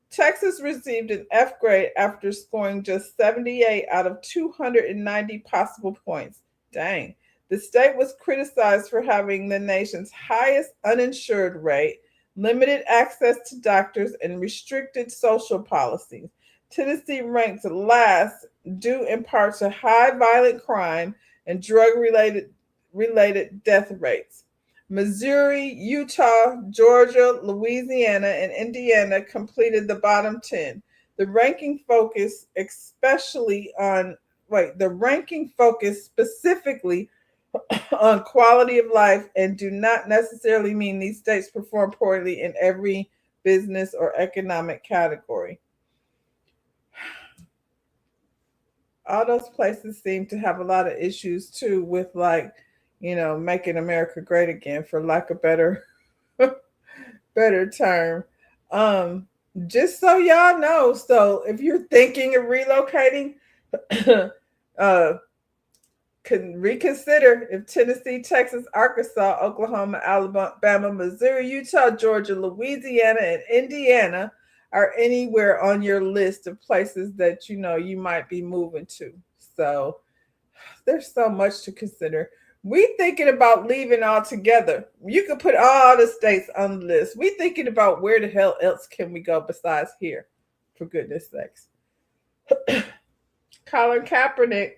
Texas received an F grade after scoring just 78 out of 290 possible points. Dang. The state was criticized for having the nation's highest uninsured rate, limited access to doctors, and restricted social policies. Tennessee ranked last due in part to high violent crime and drug related death rates. Missouri, Utah, Georgia, Louisiana, and Indiana completed the bottom 10. The ranking focused specifically on quality of life and do not necessarily mean these states perform poorly in every business or economic category. All those places seem to have a lot of issues too with making America great again, for lack of better term. Just so y'all know, so if you're thinking of relocating, can reconsider if Tennessee, Texas, Arkansas, Oklahoma, Alabama, Missouri, Utah, Georgia, Louisiana, and Indiana are anywhere on your list of places that you might be moving to. So there's so much to consider. We thinking about leaving altogether. You could put all the states on the list. We thinking about where the hell else can we go besides here, for goodness sakes. Colin Kaepernick,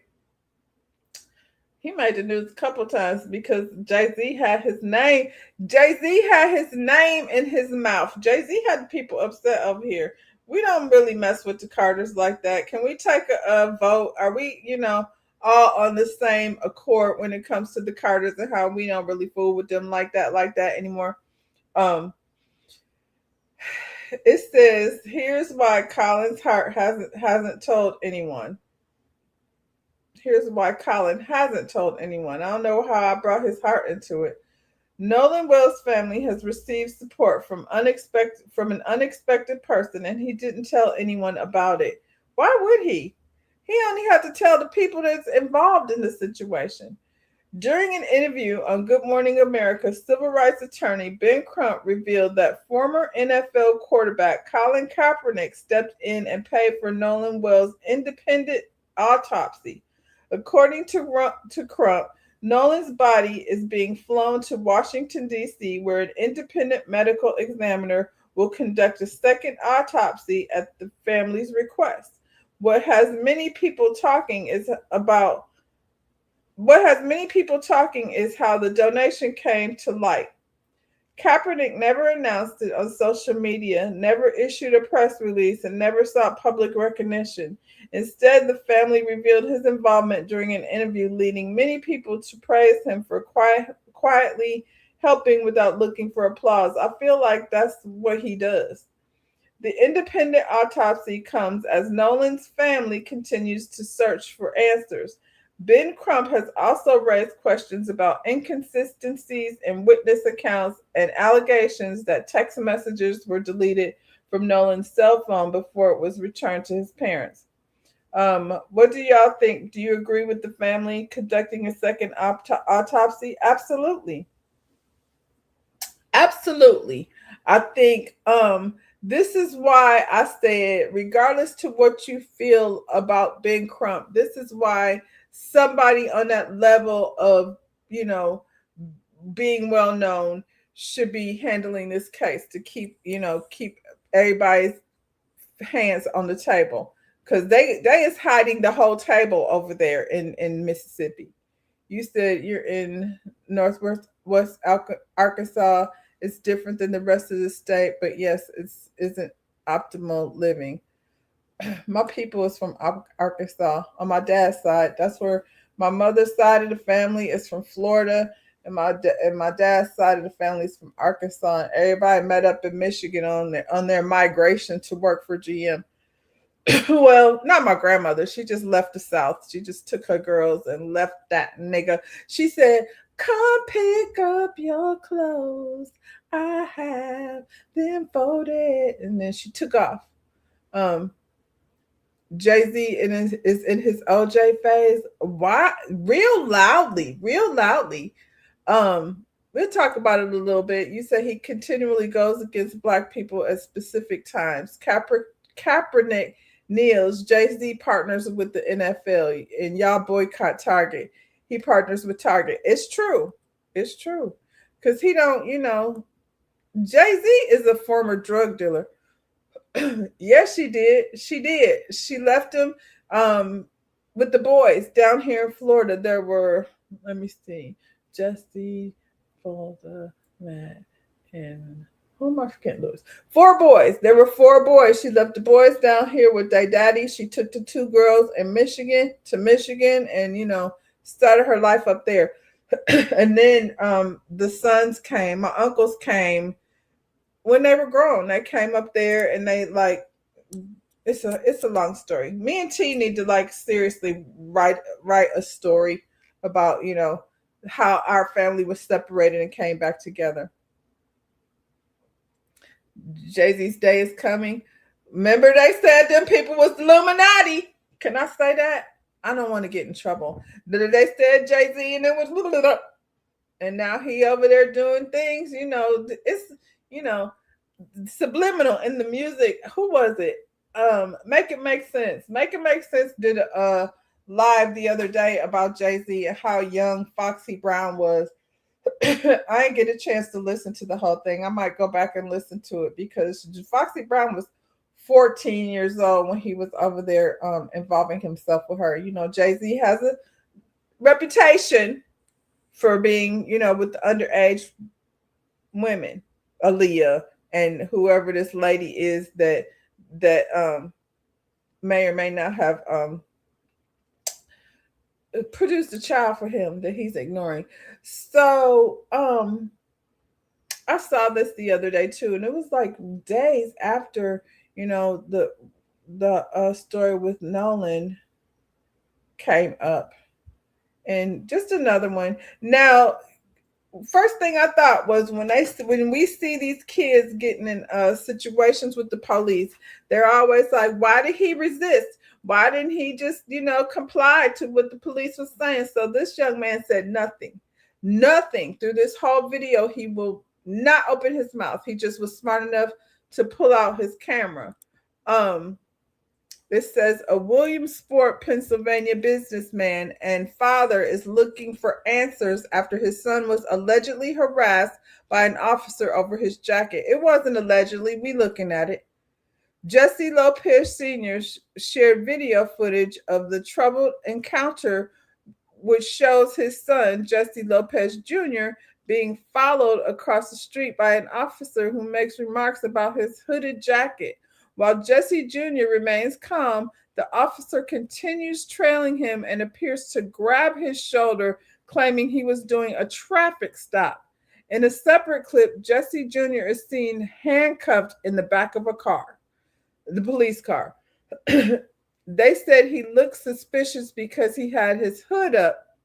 he made the news a couple times because Jay-Z had his name. Jay-Z had his name in his mouth. Jay-Z had people upset over here. We don't really mess with the Carters like that. Can we take a vote? Are we, all on the same accord when it comes to the Carters and how we don't really fool with them like that anymore? It says, here's why Colin's heart hasn't told anyone. Here's why Colin hasn't told anyone. I don't know how I brought his heart into it. Nolan Wells' family has received support from an unexpected person, and he didn't tell anyone about it. Why would he? He only had to tell the people that's involved in the situation. During an interview on Good Morning America, civil rights attorney Ben Crump revealed that former NFL quarterback Colin Kaepernick stepped in and paid for Nolan Wells' independent autopsy. According to Crump, Nolan's body is being flown to Washington, D.C., where an independent medical examiner will conduct a second autopsy at the family's request. What has many people talking is how the donation came to light. Kaepernick never announced it on social media, never issued a press release, and never sought public recognition. Instead, the family revealed his involvement during an interview, leading many people to praise him for quietly helping without looking for applause. I feel like that's what he does. The independent autopsy comes as Nolan's family continues to search for answers. Ben Crump has also raised questions about inconsistencies in witness accounts and allegations that text messages were deleted from Nolan's cell phone before it was returned to his parents. What do y'all think? Do you agree with the family conducting a second autopsy? Absolutely. Absolutely. I think this is why I said, regardless to what you feel about Ben Crump, this is why somebody on that level of, being well known should be handling this case to keep everybody's hands on the table, because they is hiding the whole table over there in Mississippi. You said you're in Northwest Arkansas. It's different than the rest of the state, but yes, it isn't optimal living. My people is from Arkansas on my dad's side. That's where my mother's side of the family is from Florida, and my dad's side of the family is from Arkansas. And everybody met up in Michigan on their migration to work for GM. Well, not my grandmother. She just left the South. She just took her girls and left that nigga. She said, "Come pick up your clothes. I have them folded. And then she took off. Jay-Z is in his OJ phase. Why? Real loudly, real loudly. We'll talk about it a little bit. You say he continually goes against black people at specific times. Kaepernick kneels. Jay-Z partners with the NFL, and y'all boycott Target. He partners with Target. It's true. It's true. Because he don't, Jay-Z is a former drug dealer. Yes, she did. She did. She left him with the boys down here in Florida. There were, let me see, Jesse, Folda, Matt, and who am I forgetting? Lewis. 4 boys. There were 4 boys. She left the boys down here with their daddy. She took the 2 girls in Michigan and, started her life up there. And then the sons came. My uncles came when they were grown. They came up there and they it's a long story. Me and T need to seriously write a story about, how our family was separated and came back together. Jay-Z's day is coming. Remember they said them people was Illuminati. Can I say that? I don't want to get in trouble. They said Jay-Z and it was and now he over there doing things, it's subliminal in the music. Who was it? Make It Make Sense. Make It Make Sense did a live the other day about Jay-Z and how young Foxy Brown was. I didn't get a chance to listen to the whole thing. I might go back and listen to it because Foxy Brown was 14 years old when he was over there involving himself with her. Jay-Z has a reputation for being, with the underage women, Aaliyah, and whoever this lady is that may or may not have produced a child for him that he's ignoring. So I saw this the other day too, and it was days after the story with Nolan came up, and just another one. Now, first thing I thought was when we see these kids getting in situations with the police, they're always like, why did he resist? Why didn't he just, comply to what the police was saying? So this young man said nothing through this whole video. He will not open his mouth. He just was smart enough to pull out his camera. It says a Williamsport, Pennsylvania businessman and father is looking for answers after his son was allegedly harassed by an officer over his jacket. It wasn't allegedly. We looking at it. Jesse Lopez Sr. shared video footage of the troubled encounter, which shows his son, Jesse Lopez Jr., being followed across the street by an officer who makes remarks about his hooded jacket. While Jesse Jr. remains calm, the officer continues trailing him and appears to grab his shoulder, claiming he was doing a traffic stop. In a separate clip, Jesse Jr. is seen handcuffed in the back of a car, the police car. They said he looked suspicious because he had his hood up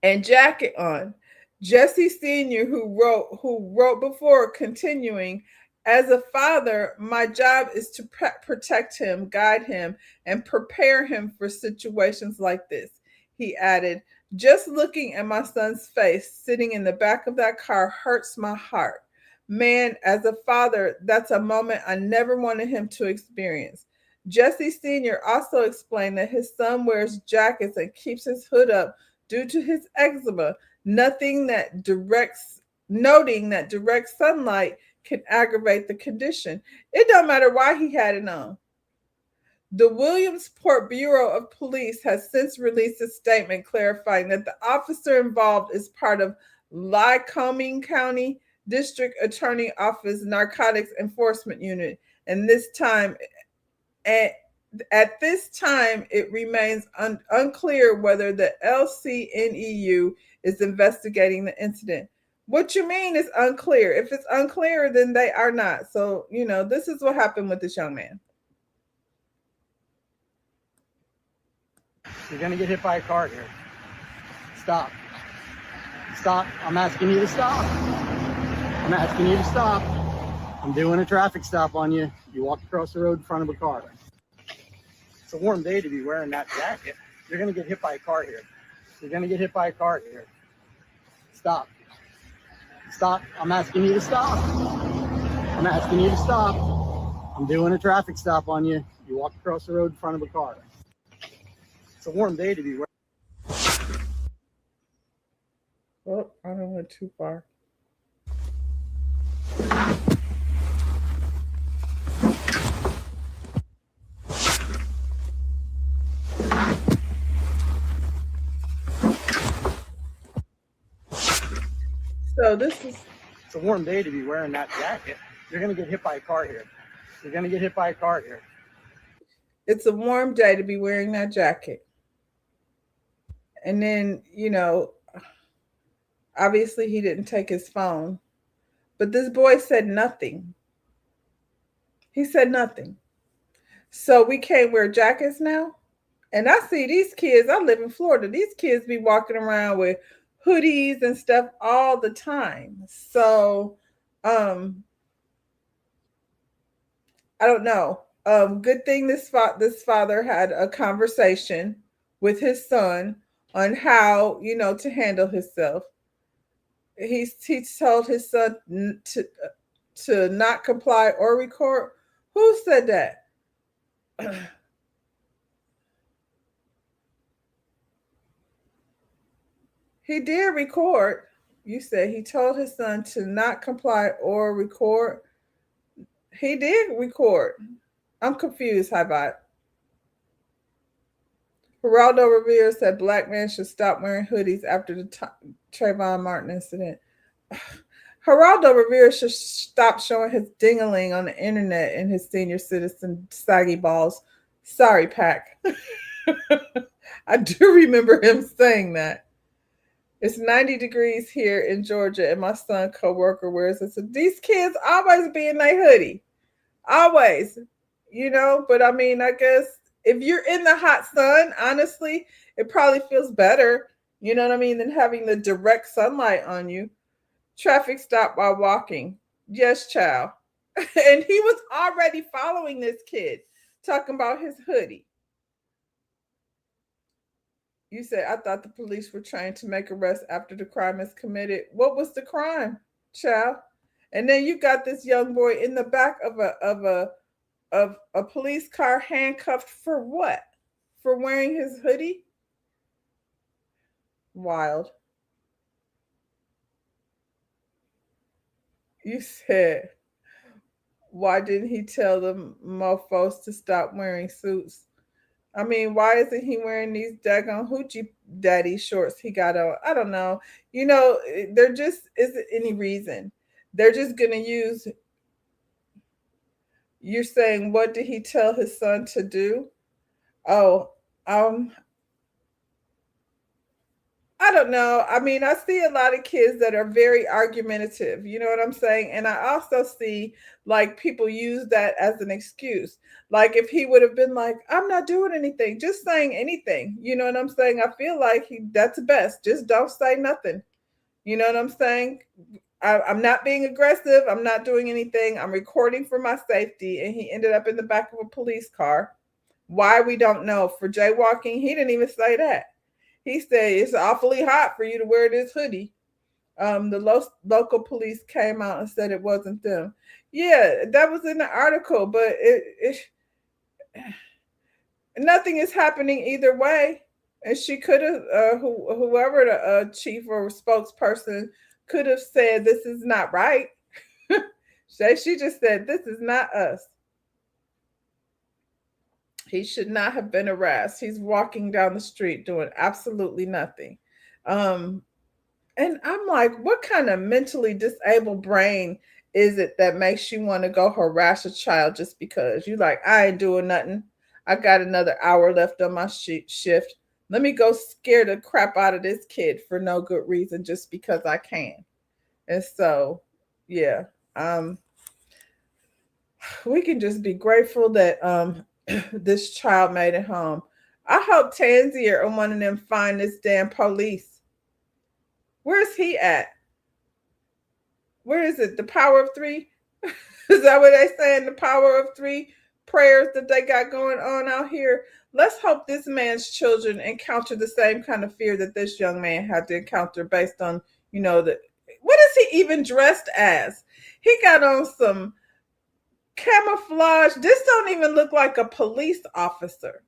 and jacket on. Jesse Sr., who wrote before, continuing, as a father, my job is to protect him, guide him, and prepare him for situations like this. He added, just looking at my son's face sitting in the back of that car hurts my heart. Man, as a father, that's a moment I never wanted him to experience. Jesse Sr. also explained that his son wears jackets and keeps his hood up due to his eczema, noting that direct sunlight can aggravate the condition. It don't matter why he had it on. The Williamsport Bureau of Police has since released a statement clarifying that the officer involved is part of Lycoming County District Attorney Office Narcotics Enforcement Unit. And at this time, it remains unclear whether the LCNEU is investigating the incident. What you mean is unclear. If it's unclear, then they are not. So, this is what happened with this young man. You're going to get hit by a car here. Stop. Stop. I'm asking you to stop. I'm asking you to stop. I'm doing a traffic stop on you. You walked across the road in front of a car. It's a warm day to be wearing that jacket. You're going to get hit by a car here. You're going to get hit by a car here. Stop. Stop. I'm asking you to stop. I'm asking you to stop. I'm doing a traffic stop on you. You walked across the road in front of a car. It's a warm day to be wearing. Oh, I don't went too far. So this is. It's a warm day to be wearing that jacket. You're going to get hit by a car here. You're going to get hit by a car here. It's a warm day to be wearing that jacket. And then, you know, obviously he didn't take his phone, but this boy said nothing. He said nothing. So we can't wear jackets now. And I see these kids, I live in Florida, these kids be walking around with hoodies and stuff all the time. So I don't know. Good thing this father had a conversation with his son on how, you know, to handle himself. He told his son to not comply or record. Who said that? He did record. You said he told his son to not comply or record. He did record. I'm confused, Hybot. Geraldo Rivera said black men should stop wearing hoodies after the Trayvon Martin incident. Geraldo Rivera should stop showing his ding-a-ling on the internet and his senior citizen saggy balls. Sorry, Pac. I do remember him saying that. It's 90 degrees here in Georgia, and my son co-worker wears it. So these kids always be in their hoodie. Always. You know, but I mean, I guess if you're in the hot sun, honestly, it probably feels better, you know what I mean, than having the direct sunlight on you. Traffic stop while walking. Yes, child. And he was already following this kid, talking about his hoodie. You said, I thought the police were trying to make arrests after the crime is committed. What was the crime, child? And then you got this young boy in the back of a police car handcuffed for what? For wearing his hoodie? Wild. You said, why didn't he tell the mofos to stop wearing suits? I mean, why isn't he wearing these daggone hoochie daddy shorts he got on? I don't know. You know, there just isn't any reason. They're just going to use. You're saying, what did he tell his son to do? Oh, I don't know. I mean, I see a lot of kids that are very argumentative. You know what I'm saying? And I also see like people use that as an excuse. Like if he would have been like, I'm not doing anything, just saying anything. You know what I'm saying? I feel like that's best. Just don't say nothing. You know what I'm saying? I'm not being aggressive. I'm not doing anything. I'm recording for my safety. And he ended up in the back of a police car. Why, we don't know. For jaywalking, he didn't even say that. He said, it's awfully hot for you to wear this hoodie. The local police came out and said it wasn't them. Yeah, that was in the article, but nothing is happening either way. And she could have, whoever the chief or spokesperson could have said, this is not right. She just said, this is not us. He should not have been arrested. He's walking down the street doing absolutely nothing. And I'm like, what kind of mentally disabled brain is it that makes you want to go harass a child just because you like, I ain't doing nothing. I got another hour left on my shift. Let me go scare the crap out of this kid for no good reason, just because I can. And so, yeah, we can just be grateful that this child made it home. I hope Tanzir or one of them find this damn police. Where's he at? What is it? The power of three? Is that what they saying? The power of three prayers that they got going on out here. Let's hope this man's children encounter the same kind of fear that this young man had to encounter based on, the what is he even dressed as? He got on some camouflage. This don't even look like a police officer.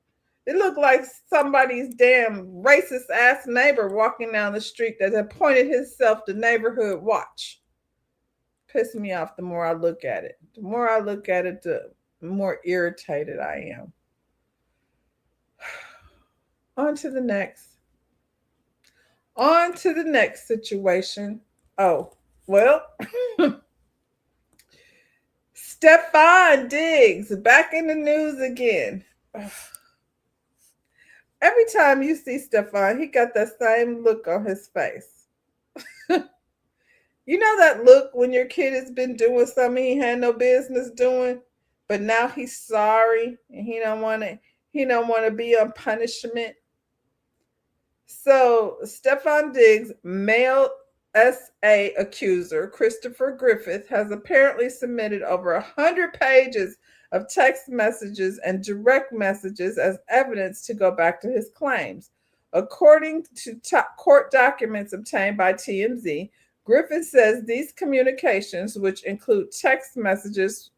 It looked like somebody's damn racist ass neighbor walking down the street that appointed himself the neighborhood watch. Piss me off the more I look at it. The more I look at it, the more irritated I am. On to the next. On to the next situation. Oh, well. Stefon Diggs back in the news again. Every time you see Stefon, he got that same look on his face. You know that look when your kid has been doing something he had no business doing, but now he's sorry and he don't want to be on punishment. So Stefon Diggs' male SA accuser, Christopher Griffith, has apparently submitted over 100 pages of text messages and direct messages as evidence to go back to his claims. According to court documents obtained by TMZ, Griffith says these communications, which include text messages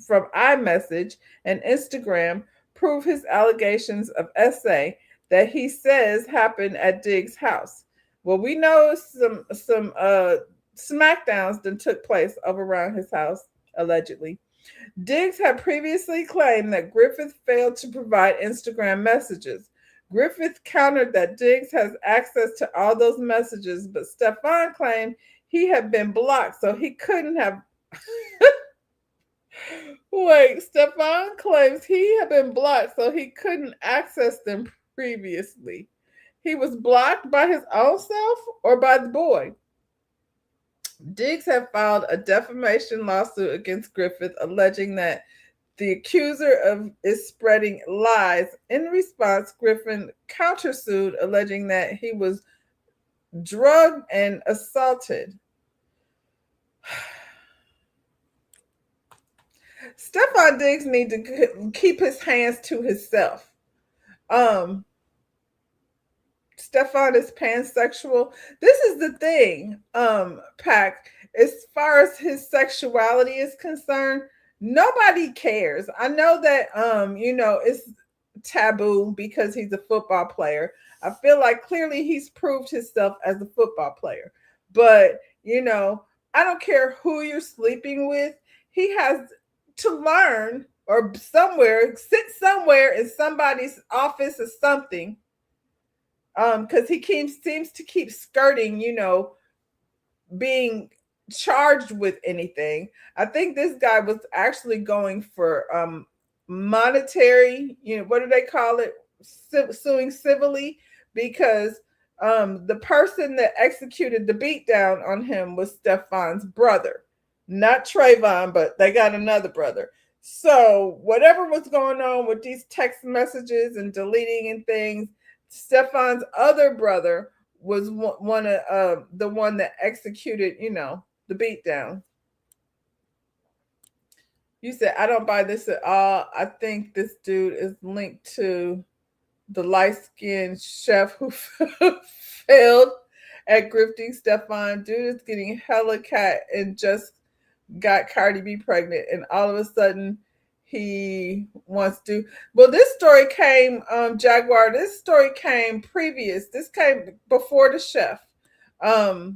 from iMessage and Instagram, prove his allegations of SA that he says happened at Diggs' house. Well, we know some smackdowns that took place over around his house, allegedly. Diggs had previously claimed that Griffith failed to provide Instagram messages. Griffith countered that Diggs has access to all those messages, but Stefon claimed he had been blocked, so he couldn't have. Wait, Stefon claims he had been blocked, so he couldn't access them previously. He was blocked by his own self or by the boy. Diggs had filed a defamation lawsuit against Griffith, alleging that the accuser is spreading lies. In response, Griffith countersued, alleging that he was drugged and assaulted. Stefon Diggs needs to keep his hands to himself. Stefon is pansexual. This is the thing, Pac. As far as his sexuality is concerned, nobody cares. I know that, it's taboo because he's a football player. I feel like clearly he's proved himself as a football player. But, I don't care who you're sleeping with. He has to learn or sit somewhere in somebody's office or something. Because he seems to keep skirting, being charged with anything. I think this guy was actually going for monetary, what do they call it? Suing civilly, because the person that executed the beatdown on him was Stefon's brother. Not Trayvon, but they got another brother. So whatever was going on with these text messages and deleting and things, Stefon's other brother was one of the one that executed, the beatdown. You said, I don't buy this at all. I think this dude is linked to the light-skinned chef who failed at grifting Stefon. Dude is getting hella cat and just got Cardi B pregnant. And all of a sudden, he wants to. Well, this story came, Jaguar. This story came previous. This came before the chef, or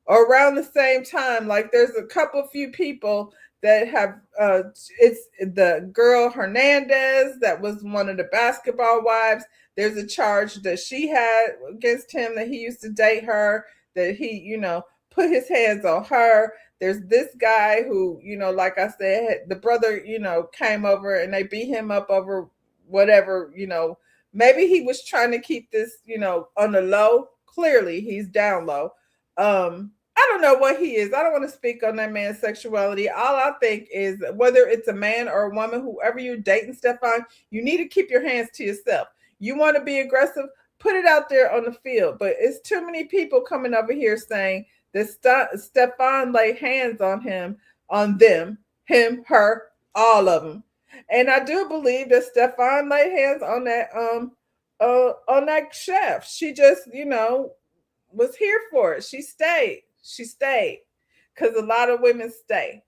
around the same time. Like there's a few people that have. It's the girl Hernandez that was one of the basketball wives. There's a charge that she had against him that he used to date her. That he, put his hands on her. There's this guy who, like I said, the brother, came over and they beat him up over whatever, maybe he was trying to keep this, on the low. Clearly he's down low. I don't know what he is. I don't want to speak on that man's sexuality. All I think is whether it's a man or a woman, whoever you're dating, Stefon, you need to keep your hands to yourself. You want to be aggressive, put it out there on the field. But it's too many people coming over here saying that Stefan laid hands on him, on them, him, her, all of them. And I do believe that Stefan laid hands on that chef. She just, was here for it. She stayed. She stayed. Because a lot of women stay.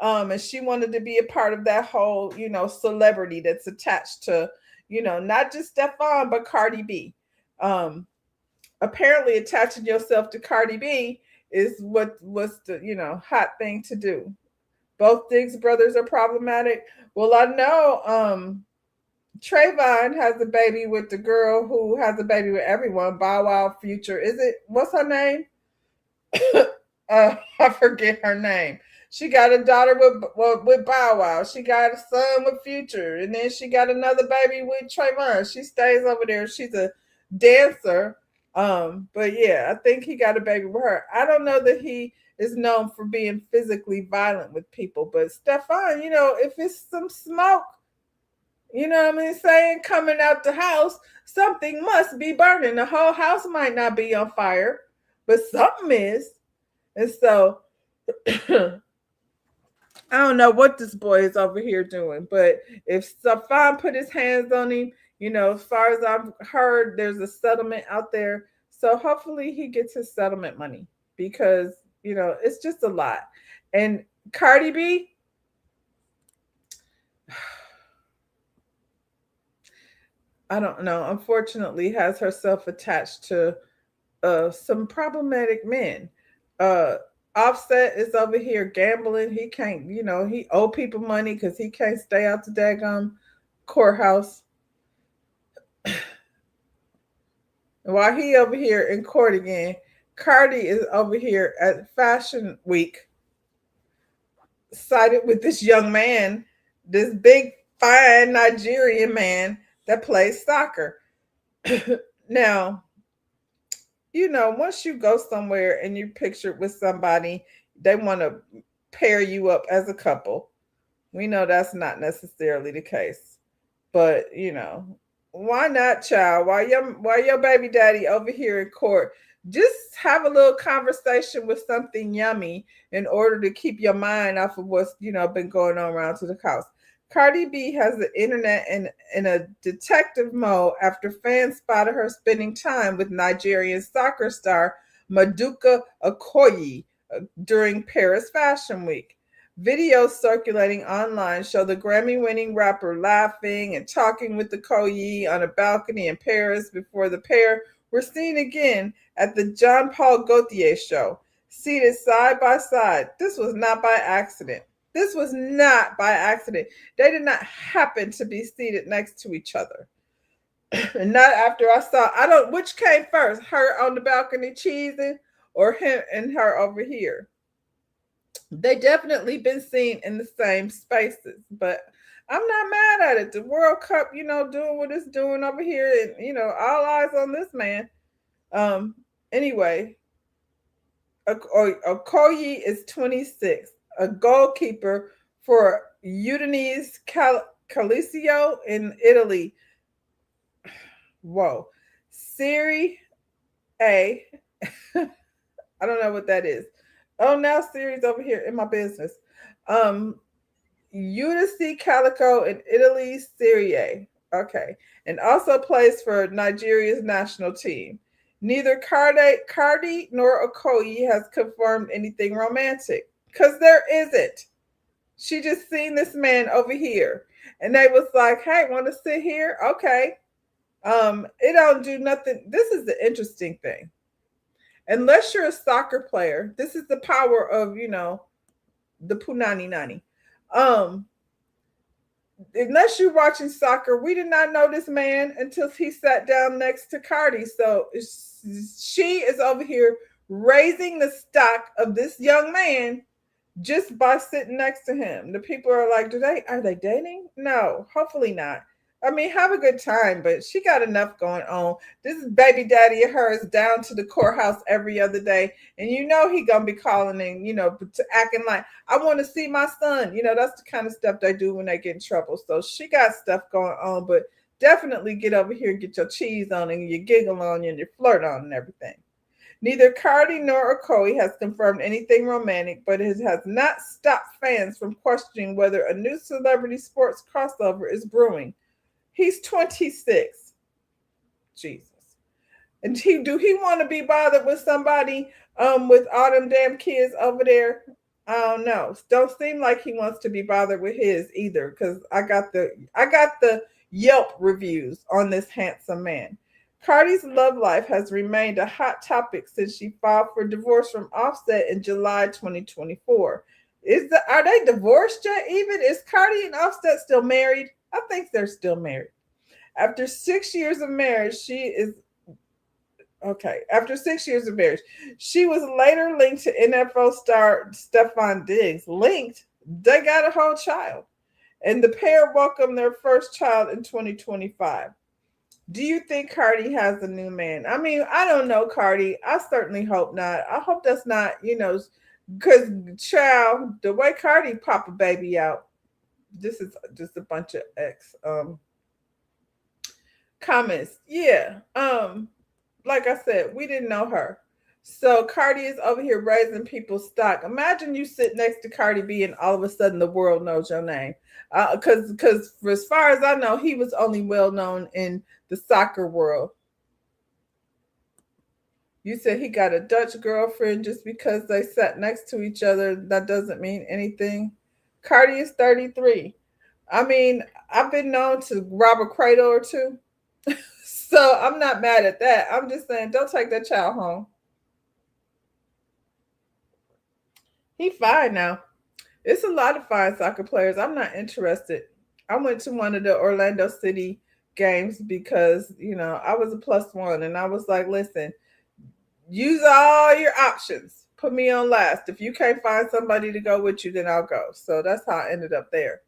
And she wanted to be a part of that whole, celebrity that's attached to, not just Stefan, but Cardi B. Apparently attaching yourself to Cardi B is what was the, hot thing to do. Both Diggs brothers are problematic. Well, I know Trayvon has a baby with the girl who has a baby with everyone, Bow Wow Future. What's her name? I forget her name. She got a daughter with Bow Wow. She got a son with Future. And then she got another baby with Trayvon. She stays over there. She's a dancer. But yeah, I think he got a baby with her. I don't know that he is known for being physically violent with people, but Stefan, if it's some smoke, saying coming out the house, something must be burning. The whole house might not be on fire, but something is. And so I don't know what this boy is over here doing, but if Stefan put his hands on him, as far as I've heard, there's a settlement out there. So hopefully he gets his settlement money because, it's just a lot. And Cardi B, I don't know, unfortunately has herself attached to some problematic men. Offset is over here gambling. He can't, he owe people money because he can't stay out the daggum courthouse. While he over here in court again, Cardi is over here at Fashion Week, sided with this young man, this big, fine Nigerian man that plays soccer. Now, once you go somewhere and you're pictured with somebody, they want to pair you up as a couple. We know that's not necessarily the case. But, why not, child? While your baby daddy over here in court, just have a little conversation with something yummy in order to keep your mind off of what's, been going on around to the house. Cardi B has the internet in a detective mode after fans spotted her spending time with Nigerian soccer star Maduka Okoye during Paris Fashion Week. Videos circulating online show the Grammy-winning rapper laughing and talking with Okoye on a balcony in Paris before the pair were seen again at the Jean Paul Gaultier show, seated side by side. This was not by accident. This was not by accident. They did not happen to be seated next to each other. And not after which came first, her on the balcony cheesing or him and her over here. They definitely been seen in the same spaces, but I'm not mad at it. The World Cup, doing what it's doing over here and, all eyes on this man. Anyway, Okoye is 26. A goalkeeper for Udinese Calcio in Italy. Whoa. Serie A. I don't know what that is. Oh, now Siri's over here in my business. Udinese Calcio in Italy, Serie A. Okay. And also plays for Nigeria's national team. Neither Cardi nor Okoye has confirmed anything romantic. Because there isn't. She just seen this man over here. And they was like, hey, want to sit here? Okay. It don't do nothing. This is the interesting thing. Unless you're a soccer player, this is the power of, the Punani Nani. Unless you're watching soccer, we did not know this man until he sat down next to Cardi. So she is over here raising the stock of this young man just by sitting next to him. The people are like, are they dating? No, hopefully not. I mean, have a good time, but she got enough going on. This is baby daddy of hers down to the courthouse every other day. And he gonna be calling and, acting like, I want to see my son. That's the kind of stuff they do when they get in trouble. So she got stuff going on, but definitely get over here and get your cheese on and your giggle on and your flirt on and everything. Neither Cardi nor Okoye has confirmed anything romantic, but it has not stopped fans from questioning whether a new celebrity sports crossover is brewing. He's 26. Jesus. And do he want to be bothered with somebody with all them damn kids over there? I don't know. Don't seem like he wants to be bothered with his either, because I got the Yelp reviews on this handsome man. Cardi's love life has remained a hot topic since she filed for divorce from Offset in July 2024. Are they divorced yet even? Is Cardi and Offset still married? I think they're still married. After 6 years of marriage, After 6 years of marriage, she was later linked to NFL star Stefon Diggs. Linked? They got a whole child. And the pair welcomed their first child in 2025. Do you think Cardi has a new man? I mean, I don't know, Cardi. I certainly hope not. I hope that's not, because child, the way Cardi pop a baby out, this is just a bunch of comments. Yeah. Like I said, we didn't know her. So Cardi is over here raising people's stock. Imagine you sit next to Cardi B and all of a sudden the world knows your name. Because as far as I know, he was only well known in the soccer world. You said he got a Dutch girlfriend just because they sat next to each other. That doesn't mean anything. Cardi is 33. I mean, I've been known to rob a cradle or two. So I'm not mad at that. I'm just saying, don't take that child home. He fine now. It's a lot of fine soccer players. I'm not interested. I went to one of the Orlando City games because, I was a +1 and I was like, listen, use all your options. Put me on last. If you can't find somebody to go with you, then I'll go. So that's how I ended up there.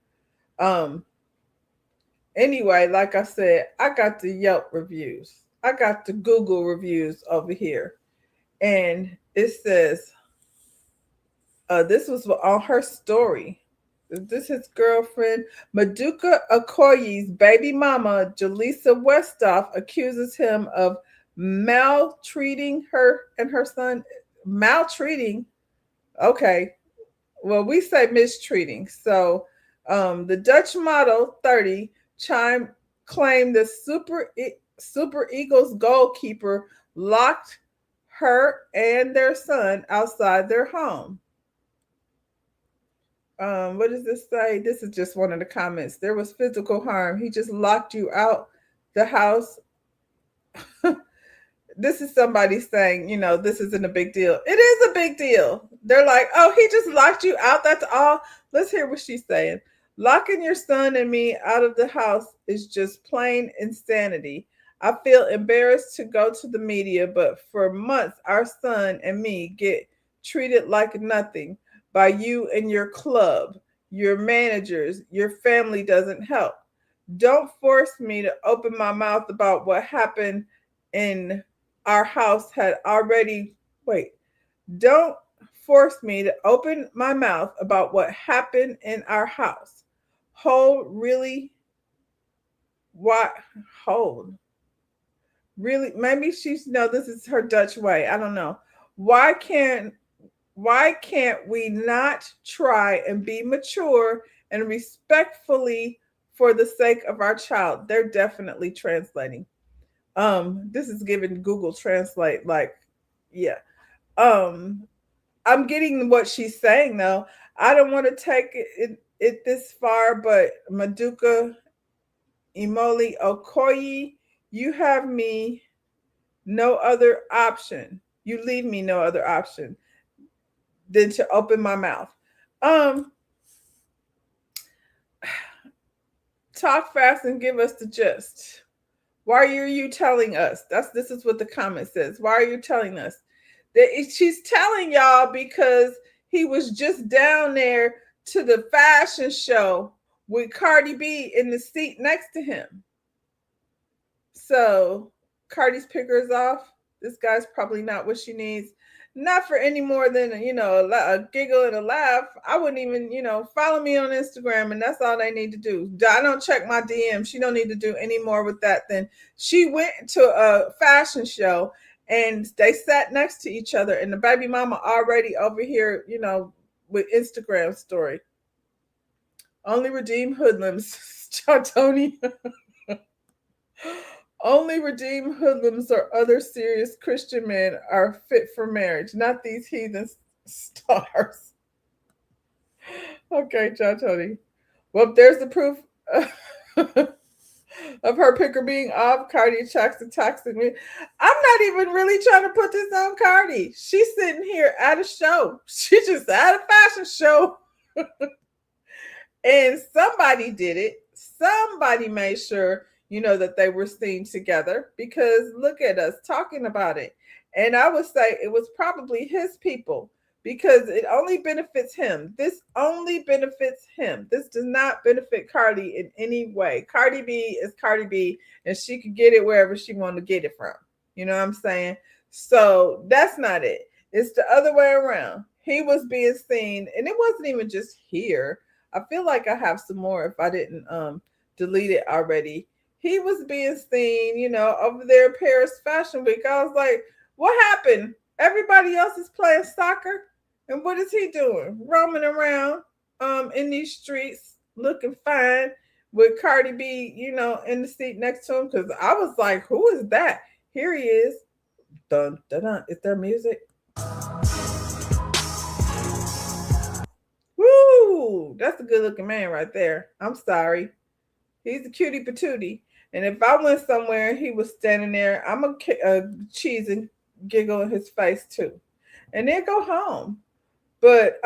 Anyway, like I said, I got the Yelp reviews. I got the Google reviews over here. And it says, this was on her story. This is girlfriend. Maduka Okoye's baby mama, Jaleesa Westhoff, accuses him of maltreating her and her son. Maltreating? Okay. Well, we say mistreating. So the Dutch model, 30, claimed the Super Eagles goalkeeper locked her and their son outside their home. What does this say? This is just one of the comments. There was physical harm. He just locked you out the house. This is somebody saying, this isn't a big deal. It is a big deal. They're like, oh, he just locked you out. That's all. Let's hear what she's saying. Locking your son and me out of the house is just plain insanity. I feel embarrassed to go to the media, but for months, our son and me get treated like nothing by you and your club, your managers. Your family doesn't help. Don't force me to open my mouth about what happened in our house Don't force me to open my mouth about what happened in our house. Really? Maybe she's, this is her Dutch way. I don't know. Why can't we not try and be mature and respectfully for the sake of our child? They're definitely translating. This is giving Google Translate, yeah. I'm getting what she's saying though. I don't want to take it this far, but Maduka Imoli Okoye, you have me no other option. You leave me no other option than to open my mouth. Talk fast and give us the gist. Why are you telling us? This is what the comment says. Why are you telling us? She's telling y'all because he was just down there to the fashion show with Cardi B in the seat next to him. So Cardi's pickers off. This guy's probably not what she needs. Not for any more than, a giggle and a laugh. I wouldn't even, follow me on Instagram and that's all they need to do. I don't check my DM. She don't need to do any more with that than she went to a fashion show And they sat next to each other, and the baby mama already over here, with Instagram story. Only redeemed hoodlums, John Tony. Only redeemed hoodlums or other serious Christian men are fit for marriage, not these heathen stars. Okay, John Tony. Well, there's the proof of her picker being off. Cardi attracts the toxic man. I'm not even really trying to put this on Cardi. She's sitting here at a show. She just at a fashion show. And somebody did it. Somebody made sure, that they were seen together, because look at us talking about it. And I would say it was probably his people, because it only benefits him. This only benefits him. This does not benefit Cardi in any way. Cardi B is Cardi B, and she could get it wherever she wanted to get it from. You know what I'm saying? So that's not it. It's the other way around. He was being seen, and it wasn't even just here. I feel like I have some more if I didn't delete it already. He was being seen, over there at Paris Fashion Week. I was like, what happened? Everybody else is playing soccer. And what is he doing? Roaming around in these streets looking fine with Cardi B, in the seat next to him. Because I was like, who is that? Here he is. Dun, dun, dun. Is there music? Woo! That's a good looking man right there. I'm sorry. He's a cutie patootie. And if I went somewhere and he was standing there, I'm going to cheese and giggle in his face too. And then go home. But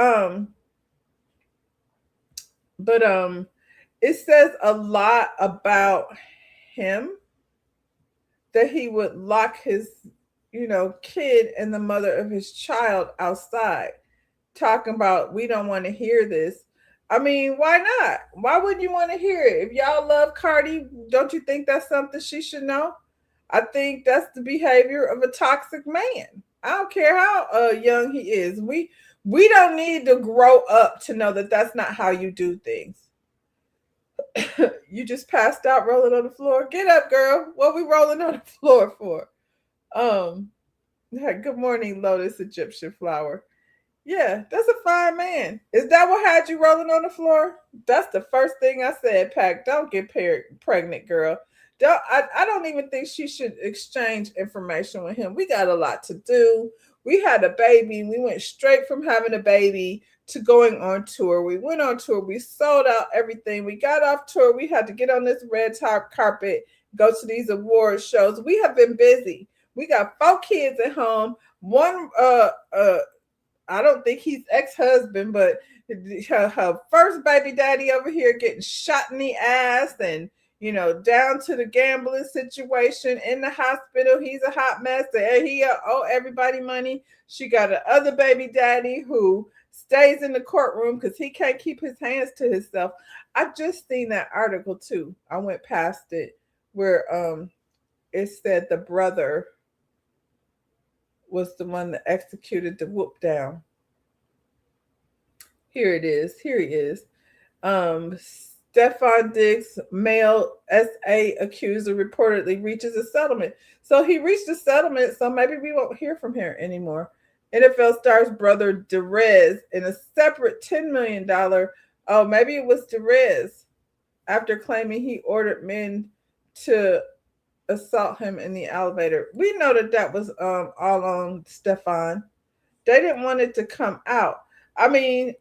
it says a lot about him that he would lock his, kid and the mother of his child outside, talking about, we don't want to hear this. I mean, why not? Why wouldn't you want to hear it? If y'all love Cardi, don't you think that's something she should know? I think that's the behavior of a toxic man. I don't care how young he is. We don't need to grow up to know that that's not how you do things. You just passed out rolling on the floor. Get up, girl. What we rolling on the floor for? Good morning, Lotus Egyptian Flower. Yeah, that's a fine man. Is that what had you rolling on the floor? That's the first thing I said, Pac. Don't get pregnant, girl. I don't even think she should exchange information with him. We got a lot to do. We had a baby. We went straight from having a baby to going on tour. We went on tour. We sold out everything. We got off tour. We had to get on this red top carpet, go to these award shows. We have been busy. We got 4 kids at home. One, I don't think he's ex-husband, but her first baby daddy over here getting shot in the ass and, down to the gambling situation in the hospital. He's a hot mess. He owe everybody money. She got another baby daddy who stays in the courtroom because he can't keep his hands to himself. I just seen that article too. I went past it where it said the brother was the one that executed the whoop down. Here it is. Here he is. Stefan Diggs, male SA accuser, reportedly reaches a settlement. So he reached a settlement, so maybe we won't hear from him anymore. NFL star's brother Derez in a separate $10 million. Oh, maybe it was Derez, after claiming he ordered men to assault him in the elevator. We know that was all on Stefan. They didn't want it to come out. I mean,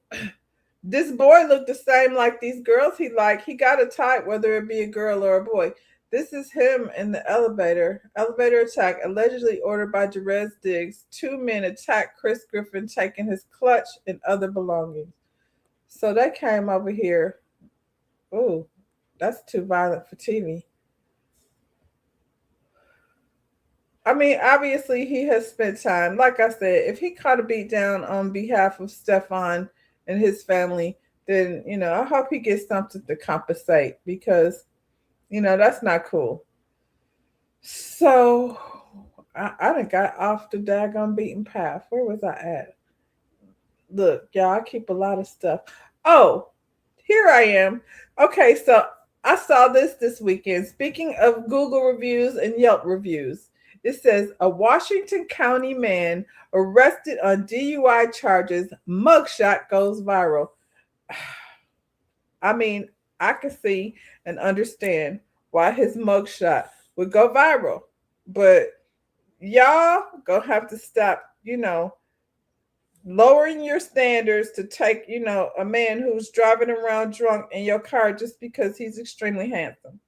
this boy looked the same like these girls he liked. He got a type, whether it be a girl or a boy. This is him in the elevator. Elevator attack allegedly ordered by Derez Diggs. 2 men attacked Chris Griffin, taking his clutch and other belongings. So they came over here. Ooh, that's too violent for TV. I mean, obviously he has spent time. Like I said, if he caught a beat down on behalf of Stefan and his family, then, I hope he gets something to compensate, because, that's not cool. So I done got off the daggone beaten path. Where was I at? Look, y'all, I keep a lot of stuff. Oh, here I am. Okay, so I saw this weekend. Speaking of Google reviews and Yelp reviews, It says a Washington County man arrested on DUI charges, mugshot goes viral. I mean, I can see and understand why his mugshot would go viral, but y'all gonna have to stop, lowering your standards to take, a man who's driving around drunk in your car just because he's extremely handsome.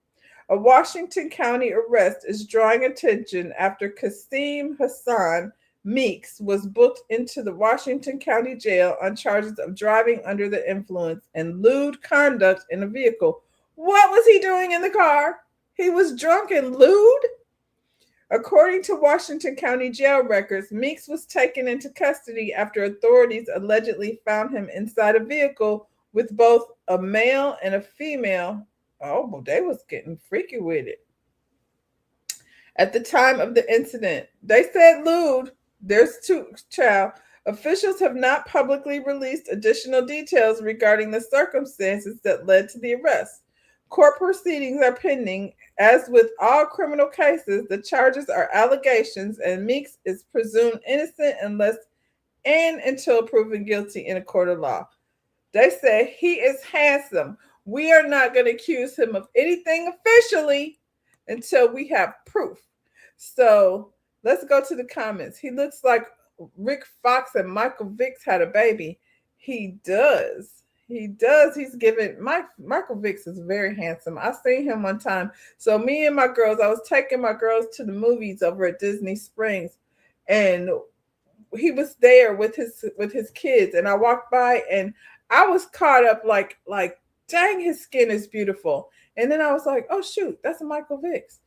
A Washington County arrest is drawing attention after Kasim Hassan Meeks was booked into the Washington County Jail on charges of driving under the influence and lewd conduct in a vehicle. What was he doing in the car? He was drunk and lewd? According to Washington County jail records, Meeks was taken into custody after authorities allegedly found him inside a vehicle with both a male and a female. Oh, well, they was getting freaky with it. At the time of the incident, they said lewd. There's two, child. Officials have not publicly released additional details regarding the circumstances that led to the arrest. Court proceedings are pending. As with all criminal cases, the charges are allegations, and Meeks is presumed innocent until proven guilty in a court of law. They say he is handsome. We are not going to accuse him of anything officially until we have proof. So let's go to the comments. He looks like Rick Fox and Michael Vicks had a baby. He does. He does. He's given Michael Vicks is very handsome. I seen him one time. So me and my girls, I was taking my girls to the movies over at Disney Springs, and he was there with his kids, and I walked by and I was caught up like dang, his skin is beautiful. And then I was like, oh shoot, that's a Michael Vicks.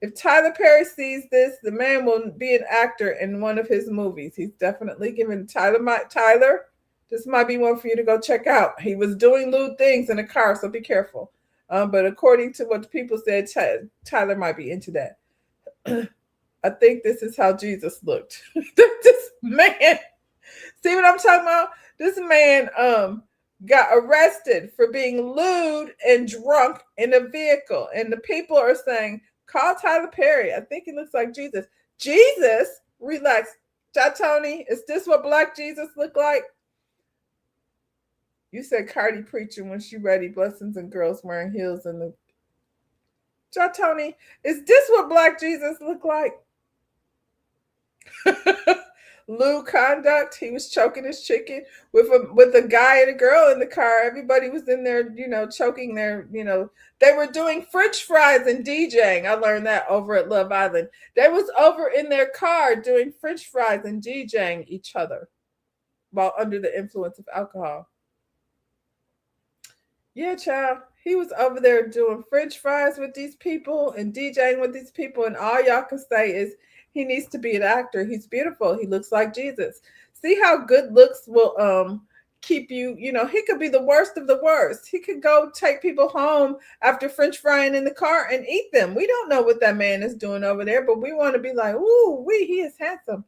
If Tyler Perry sees this, the man will be an actor in one of his movies. He's definitely giving Tyler, this might be one for you to go check out. He was doing lewd things in a car, so be careful. But according to what the people said, Tyler might be into that. I think this is how Jesus looked. This man, see what I'm talking about? This man got arrested for being lewd and drunk in a vehicle. And the people are saying, call Tyler Perry. I think he looks like Jesus. Jesus? Relax. Tony, is this what Black Jesus looked like? You said Cardi preaching when she ready, blessings and girls wearing heels in the... Tony, is this what Black Jesus looked like? Lewd conduct. He was choking his chicken with a guy and a girl in the car. Everybody was in there, choking their, they were doing French fries and DJing. I learned that over at Love Island. They was over in their car doing French fries and DJing each other while under the influence of alcohol. Yeah, child. He was over there doing French fries with these people and DJing with these people, and all y'all can say is, he needs to be an actor. He's beautiful. He looks like Jesus. See how good looks will keep you, he could be the worst of the worst. He could go take people home after French frying in the car and eat them. We don't know what that man is doing over there, but we want to be like, ooh, he is handsome.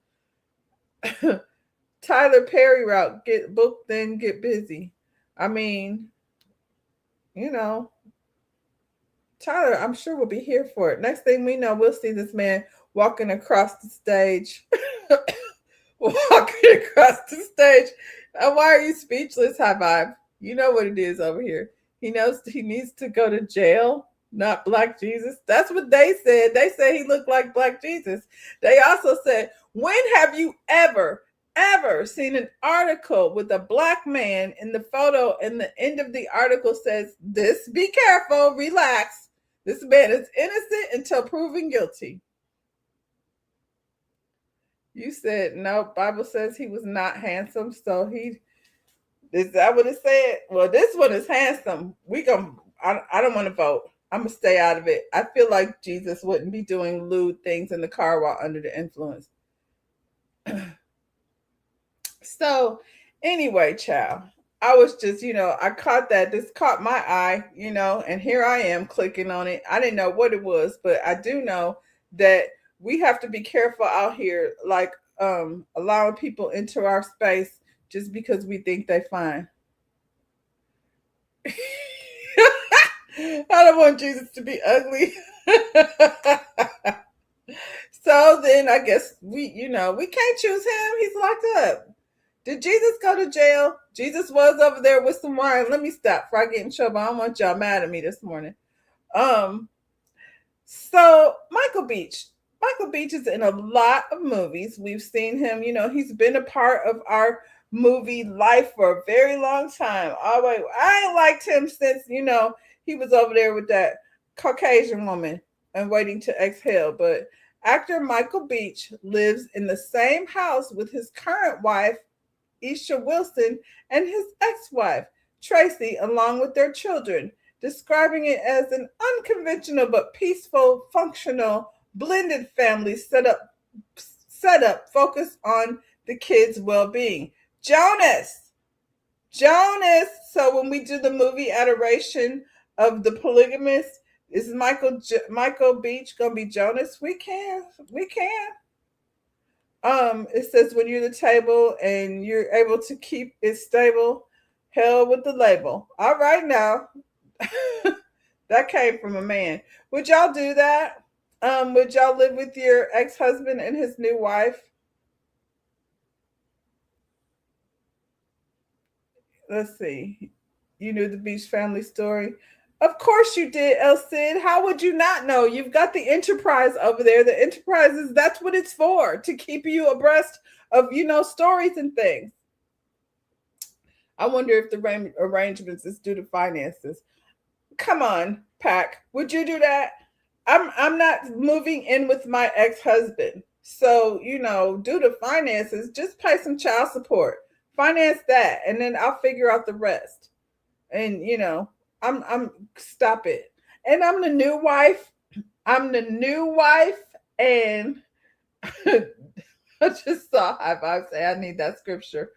Tyler Perry route, get booked, then get busy. I mean, Tyler, I'm sure will be here for it. Next thing we know, we'll see this man walking across the stage. Walking across the stage. Why are you speechless? High vibe. You know what it is over here. He knows he needs to go to jail, not Black Jesus. That's what they said. They said he looked like Black Jesus. They also said, when have you ever seen an article with a Black man in the photo, and the end of the article says, this, be careful, relax. This man is innocent until proven guilty. You said, no, Bible says he was not handsome. So is that what it said? Well, this one is handsome. I don't want to vote. I'm going to stay out of it. I feel like Jesus wouldn't be doing lewd things in the car while under the influence. So anyway, child, I was just, I caught that. This caught my eye, and here I am clicking on it. I didn't know what it was, but I do know that we have to be careful out here, like allowing people into our space just because we think they're fine. I don't want Jesus to be ugly. So then I guess we can't choose him. He's locked up. Did Jesus go to jail? Jesus was over there with some wine. Let me stop before I get in trouble. I don't want y'all mad at me this morning. Um, so Michael Beach. Michael Beach is in a lot of movies. We've seen him, he's been a part of our movie life for a very long time. Always, I ain't liked him since, he was over there with that Caucasian woman and Waiting to Exhale. But actor Michael Beach lives in the same house with his current wife, Isha Wilson, and his ex-wife, Tracy, along with their children, describing it as an unconventional but peaceful, functional, blended family setup focused on the kids' well-being. Jonas. So when we do the movie Adoration of the Polygamist, is Michael Beach gonna be Jonas? We can. It says when you're the table and you're able to keep it stable, hell with the label. All right now. That came from a man. Would y'all do that? Would y'all live with your ex-husband and his new wife? Let's see. You knew the Beach family story. Of course you did, El Cid. How would you not know? You've got the Enterprise over there. The Enterprise that's what it's for, to keep you abreast of, stories and things. I wonder if the arrangements is due to finances. Come on, Pac. Would you do that? I'm not moving in with my ex-husband. So, due to finances, just pay some child support. Finance that, and then I'll figure out the rest. And, I'm stop it. And I'm the new wife. And I just saw High Five say I need that scripture.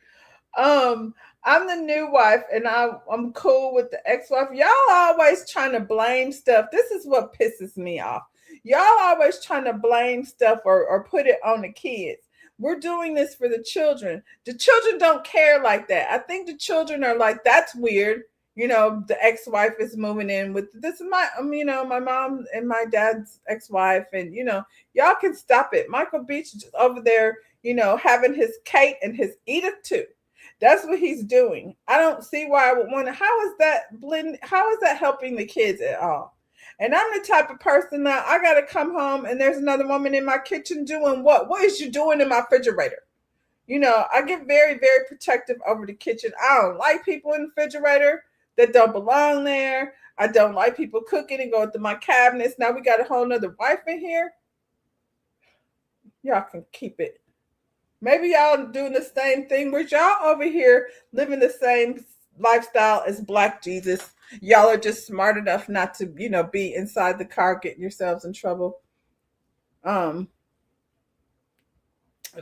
I'm the new wife and I'm cool with the ex-wife. Y'all always trying to blame stuff. This is what pisses me off. Y'all always trying to blame stuff or put it on the kids. We're doing this for the children. The children don't care like that. I think the children are like, that's weird. The ex-wife is moving in with this is my, my mom and my dad's ex-wife. And, y'all can stop it. Michael Beach is over there, having his Kate and his Edith too. That's what he's doing. I don't see why I would want to. How is that helping the kids at all? And I'm the type of person that I got to come home and there's another woman in my kitchen doing what? What is you doing in my refrigerator? I get very, very protective over the kitchen. I don't like people in the refrigerator that don't belong there. I don't like people cooking and going through my cabinets. Now we got a whole nother wife in here. Y'all can keep it. Maybe y'all doing the same thing. We're y'all over here living the same lifestyle as Black Jesus. Y'all are just smart enough not to, be inside the car getting yourselves in trouble. If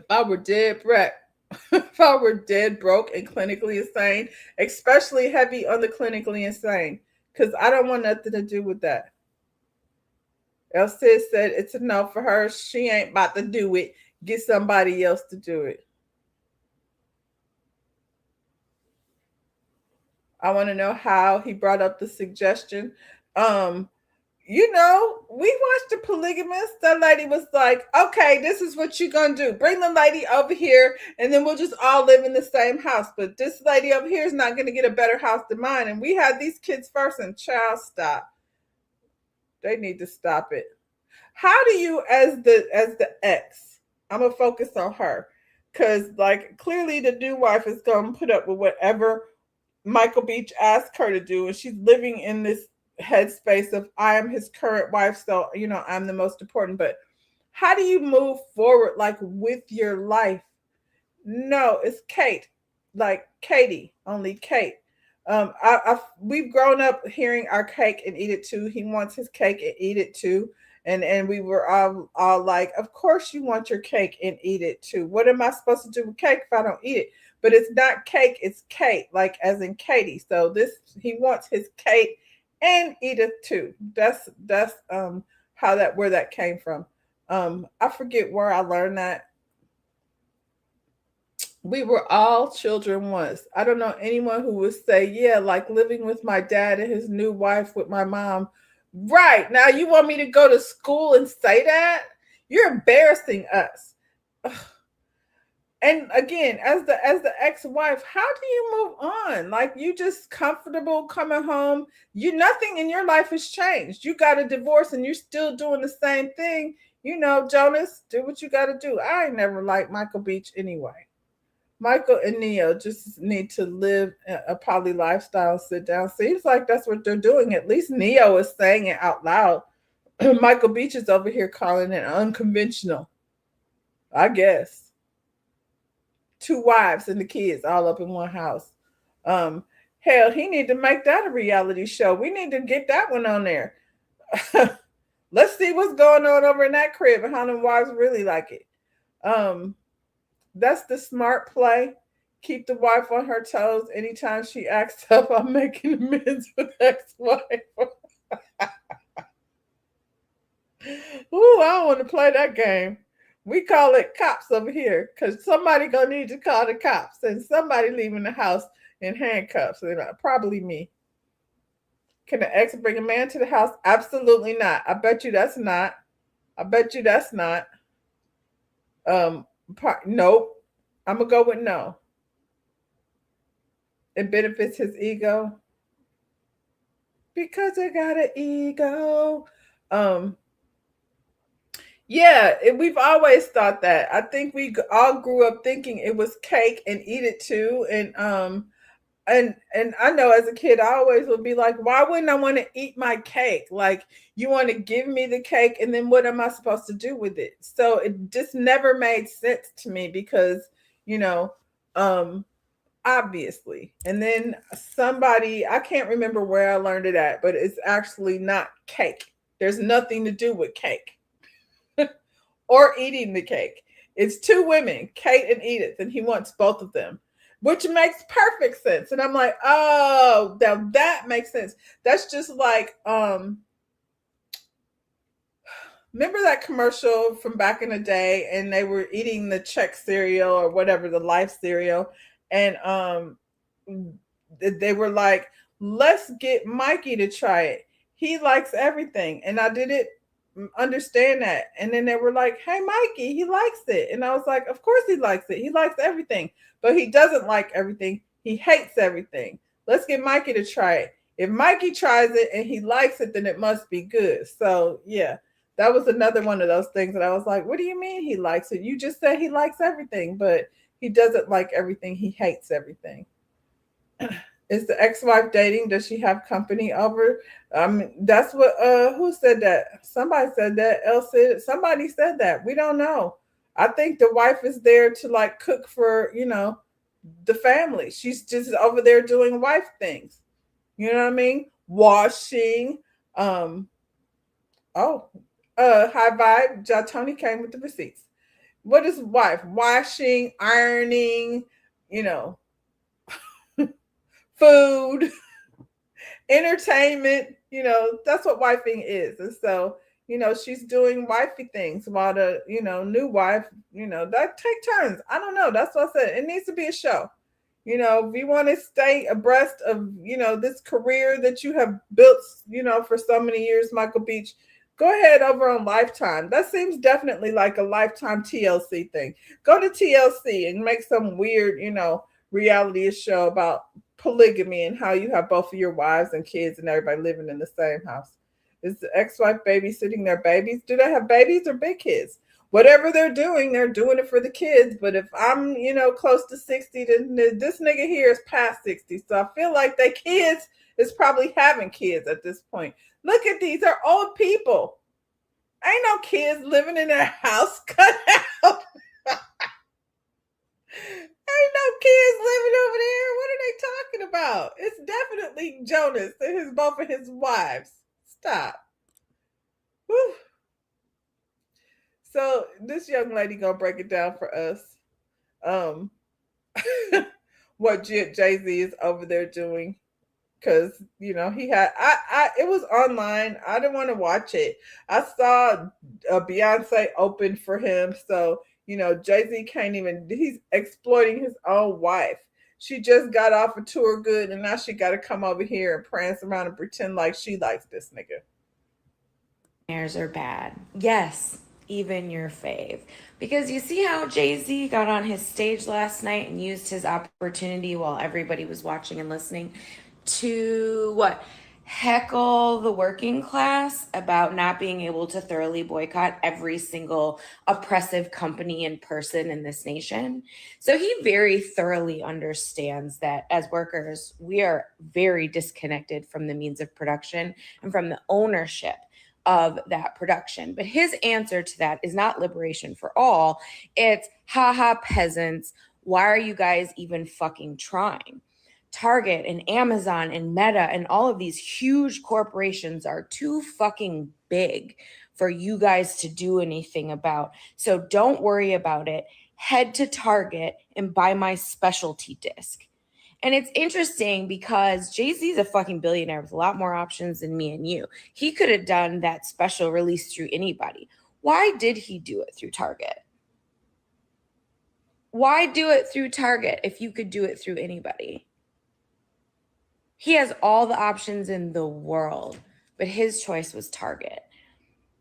I were dead broke, and clinically insane, especially heavy on the clinically insane, because I don't want nothing to do with that. El Cid said it's a no for her. She ain't about to do it. Get somebody else to do it. I want to know how he brought up the suggestion. We watched The Polygamist. That lady was like, okay, this is what you're going to do. Bring the lady over here and then we'll just all live in the same house. But this lady over here is not going to get a better house than mine. And we had these kids first and child stop. They need to stop it. How do you, as the ex, I'm going to focus on her. Because, clearly the new wife is going to put up with whatever Michael Beach asked her to do. And she's living in this headspace of, I am his current wife. So, I'm the most important. But how do you move forward, with your life? No, it's Kate. Katie, only Kate. We've grown up hearing our cake and eat it too. He wants his cake and eat it too. And we were all like, of course you want your cake and eat it too. What am I supposed to do with cake if I don't eat it? But it's not cake, it's Kate, as in Katie. So he wants his cake and eat it too. That's where that came from. I forget where I learned that. We were all children once. I don't know anyone who would say, yeah, living with my dad and his new wife with my mom. Right. Now you want me to go to school and say that? You're embarrassing us. Ugh. And again, as the ex-wife, how do you move on? Like, you just comfortable coming home. You Nothing in your life has changed. You got a divorce and you're still doing the same thing. Jonas, do what you got to do. I ain't never liked Michael Beach anyway. Michael and Neo just need to live a poly lifestyle, sit down. Seems like that's what they're doing. At least Neo is saying it out loud. Michael Beach is over here calling it unconventional, I guess. 2 wives and the kids all up in one house. Hell, he need to make that a reality show. We need to get that one on there. Let's see what's going on over in that crib and how them wives really like it. That's the smart play. Keep the wife on her toes. Anytime she acts up, I'm making amends with ex-wife. Ooh, I don't want to play that game. We call it cops over here because somebody gonna need to call the cops, and somebody leaving the house in handcuffs. Probably me. Can an ex bring a man to the house? Absolutely not. I bet you that's not. Nope. I'm gonna go with no. It benefits his ego because I got an ego. Yeah, we've always thought that. I think we all grew up thinking it was cake and eat it too. And I know as a kid, I always would be like, why wouldn't I want to eat my cake? Like, you want to give me the cake, and then what am I supposed to do with it? So it just never made sense to me because, obviously. And then somebody, I can't remember where I learned it at, but it's actually not cake. There's nothing to do with cake. Or eating the cake. It's 2 women, Kate and Edith, and he wants both of them, which makes perfect sense. And I'm like, oh, that makes sense. That's just like, remember that commercial from back in the day, and they were eating the Chex cereal or whatever, the Life cereal, and they were like, let's get Mikey to try it. He likes everything. And I didn't understand that. And then they were like, hey, Mikey, he likes it. And I was like, of course he likes it. He likes everything, but he doesn't like everything. He hates everything. Let's get Mikey to try it. If Mikey tries it and he likes it, then it must be good. So yeah, that was another one of those things that I was like, what do you mean he likes it? You just said he likes everything, but he doesn't like everything. He hates everything. Is the ex-wife dating? Does she have company over? That's what, who said that? Somebody said that. Somebody said that. We don't know. I think the wife is there to like cook for, the family. She's just over there doing wife things. You know what I mean? Washing. High vibe. Tony came with the receipts. What is wife? Washing, ironing, food, entertainment, that's what wifing is. And so, she's doing wifey things while the, new wife, that take turns. I don't know. That's what I said. It needs to be a show. If you want to stay abreast of, this career that you have built, for so many years, Michael Beach, go ahead over on Lifetime. That seems definitely like a Lifetime TLC thing. Go to TLC and make some weird, reality show about polygamy and how you have both of your wives and kids and everybody living in the same house. Is the ex-wife babysitting their babies? Do they have babies or big kids? Whatever they're doing it for the kids. But if I'm, close to 60, then this nigga here is past 60. So I feel like they kids is probably having kids at this point. Look at these. They're old people. Ain't no kids living in their house cut out. Ain't no kids living over there. What are they talking about? It's definitely Jonas and both of his wives. Stop. Whew. So this young lady gonna break it down for us. What Jay-Z is over there doing. Because, he had, it was online. I didn't want to watch it. I saw Beyonce open for him. So, Jay-Z can't even, he's exploiting his own wife. She just got off a tour good, and now she got to come over here and prance around and pretend like she likes this nigga. Are bad. Yes, even your fave. Because you see how Jay-Z got on his stage last night and used his opportunity while everybody was watching and listening to what? Heckle the working class about not being able to thoroughly boycott every single oppressive company and person in this nation. So he very thoroughly understands that as workers, we are very disconnected from the means of production and from the ownership of that production. But his answer to that is not liberation for all. It's, haha, peasants, why are you guys even fucking trying? Target and Amazon and Meta and all of these huge corporations are too fucking big for you guys to do anything about. So don't worry about it. Head to Target and buy my specialty disc. And it's interesting because Jay-Z's a fucking billionaire with a lot more options than me and you. He could have done that special release through anybody. Why did he do it through Target? Why do it through Target if you could do it through anybody? He has all the options in the world, but his choice was Target.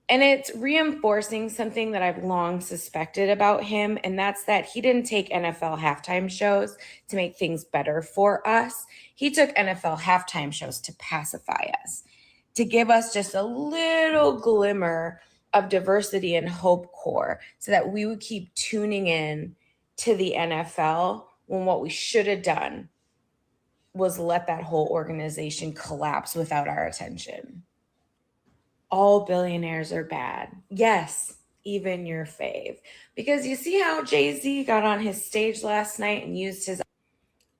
And it's reinforcing something that I've long suspected about him, and that's that he didn't take NFL halftime shows to make things better for us. He took NFL halftime shows to pacify us, to give us just a little glimmer of diversity and hope core so that we would keep tuning in to the NFL when what we should have done was let that whole organization collapse without our attention. All billionaires are bad. Yes, even your fave. Because you see how Jay-Z got on his stage last night and used his...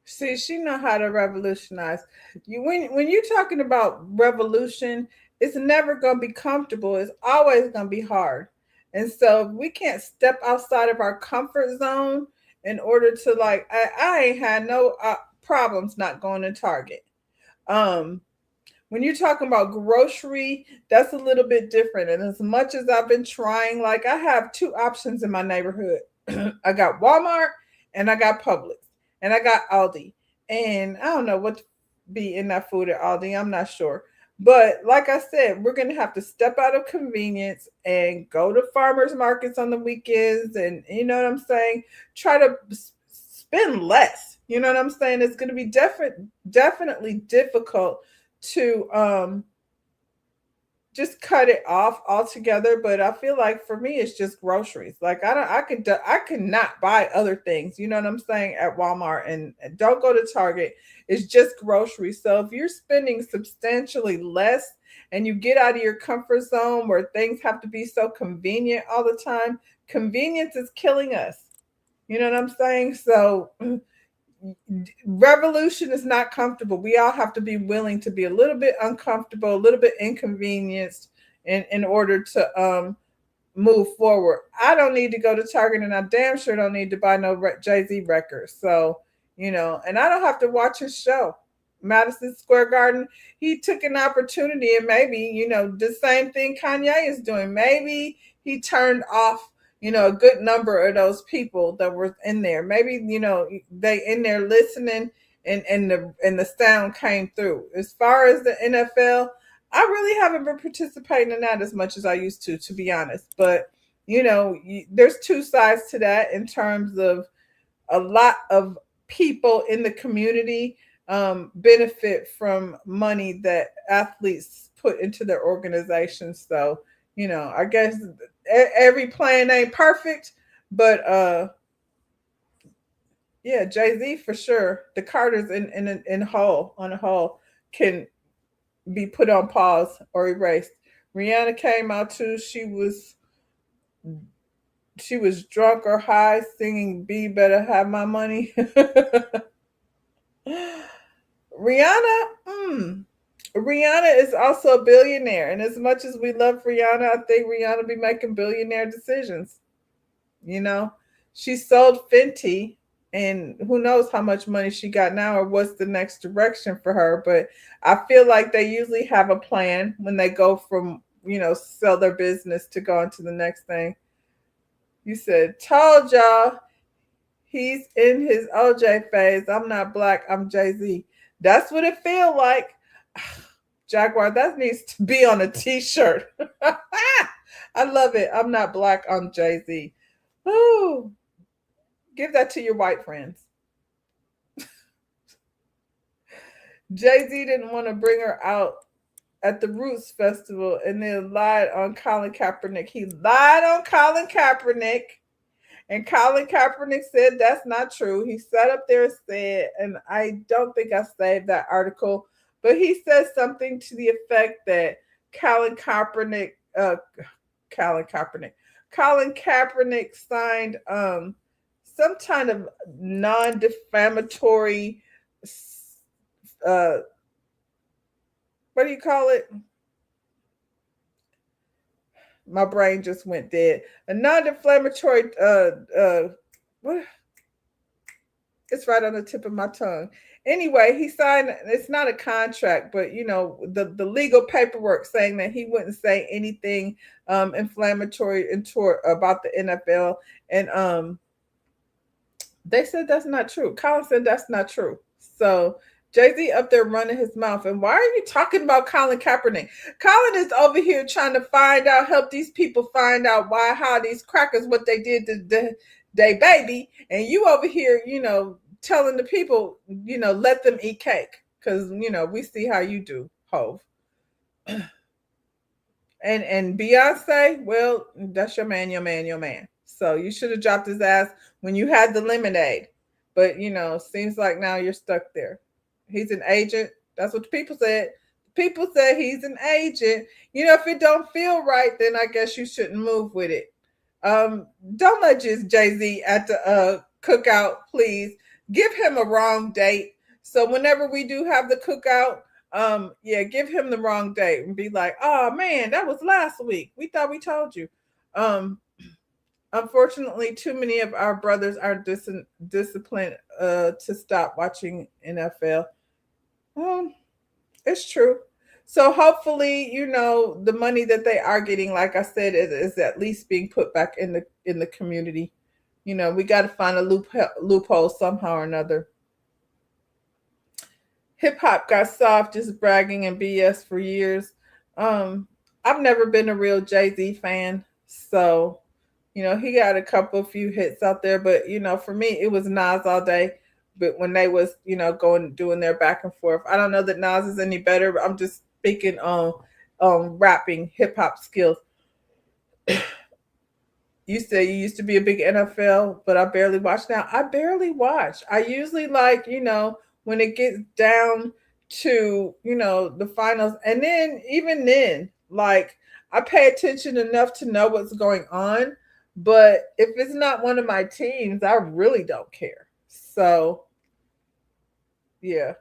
See, she know how to revolutionize. When you're talking about revolution, it's never going to be comfortable. It's always going to be hard. And so we can't step outside of our comfort zone in order to I ain't had no problems not going to Target. When you're talking about grocery, that's a little bit different. And as much as I've been trying, I have two options in my neighborhood. I got Walmart and I got Publix and I got Aldi. And I don't know what to be in that food at Aldi. I'm not sure. But like I said, we're going to have to step out of convenience and go to farmers markets on the weekends. And you know what I'm saying? Try to spend less. You know what I'm saying? It's going to be definitely difficult to just cut it off altogether. But I feel like for me, it's just groceries. I cannot buy other things. You know what I'm saying? At Walmart and don't go to Target. It's just groceries. So if you're spending substantially less and you get out of your comfort zone where things have to be so convenient all the time, convenience is killing us. You know what I'm saying? So revolution is not comfortable. We all have to be willing to be a little bit uncomfortable, a little bit inconvenienced in order to move forward. I don't need to go to Target, and I damn sure don't need to buy no Jay-Z records. So, and I don't have to watch his show. Madison Square Garden, he took an opportunity, and maybe, the same thing Kanye is doing. Maybe he turned off a good number of those people that were in there. Maybe, they in there listening and the sound came through. As far as the NFL, I really haven't been participating in that as much as I used to be honest. But, there's two sides to that in terms of a lot of people in the community benefit from money that athletes put into their organizations. So, I guess every plan ain't perfect, but yeah, Jay-Z for sure. The Carters in whole on a whole can be put on pause or erased. Rihanna came out too. She was drunk or high singing "B Better Have My Money." Rihanna is also a billionaire. And as much as we love Rihanna, I think Rihanna be making billionaire decisions. She sold Fenty, and who knows how much money she got now or what's the next direction for her. But I feel like they usually have a plan when they go from, sell their business to go into the next thing. You said, told y'all he's in his OJ phase. I'm not black. I'm Jay-Z. That's what it feels like. Jaguar, that needs to be on a t-shirt. I love it. I'm not black. I'm Jay-Z. Ooh, give that to your white friends. Jay-Z didn't want to bring her out at the Roots Festival and then lied on Colin Kaepernick. He lied on Colin Kaepernick, and Colin Kaepernick said that's not true. He sat up there and said, and I don't think I saved that article, but he said something to the effect that Colin Kaepernick signed some kind of non-defamatory what do you call it? My brain just went dead. A non-defamatory what? It's right on the tip of my tongue. Anyway, he signed, it's not a contract, but you know, the legal paperwork saying that he wouldn't say anything inflammatory about the NFL. And they said that's not true. Colin said that's not true. So Jay-Z up there running his mouth. And why are you talking about Colin Kaepernick? Colin is over here trying to help these people find out how these crackers, what they did to their baby. And you over here, telling the people, let them eat cake. Because, we see how you do, Hove. And Beyonce, well, that's your man. So you should have dropped his ass when you had the lemonade. But, seems like now you're stuck there. He's an agent. That's what the people said. People said he's an agent. If it don't feel right, then I guess you shouldn't move with it. Don't let just Jay-Z at the cookout, please. Give him a wrong date. So whenever we do have the cookout, give him the wrong date and be like, oh man, that was last week. We thought we told you. Unfortunately, too many of our brothers are disciplined to stop watching NFL. It's true. So hopefully, the money that they are getting, like I said, is at least being put back in the community. We got to find a loophole somehow or another. Hip hop got soft, just bragging and BS for years. I've never been a real Jay-Z fan, so he got a few hits out there, but for me, it was Nas all day. But when they was, doing their back and forth, I don't know that Nas is any better, but I'm just speaking on rapping hip hop skills. You say you used to be a big NFL, but I barely watch now. I barely watch. I usually when it gets down to, the finals. And then, even then, I pay attention enough to know what's going on. But if it's not one of my teams, I really don't care. So, yeah.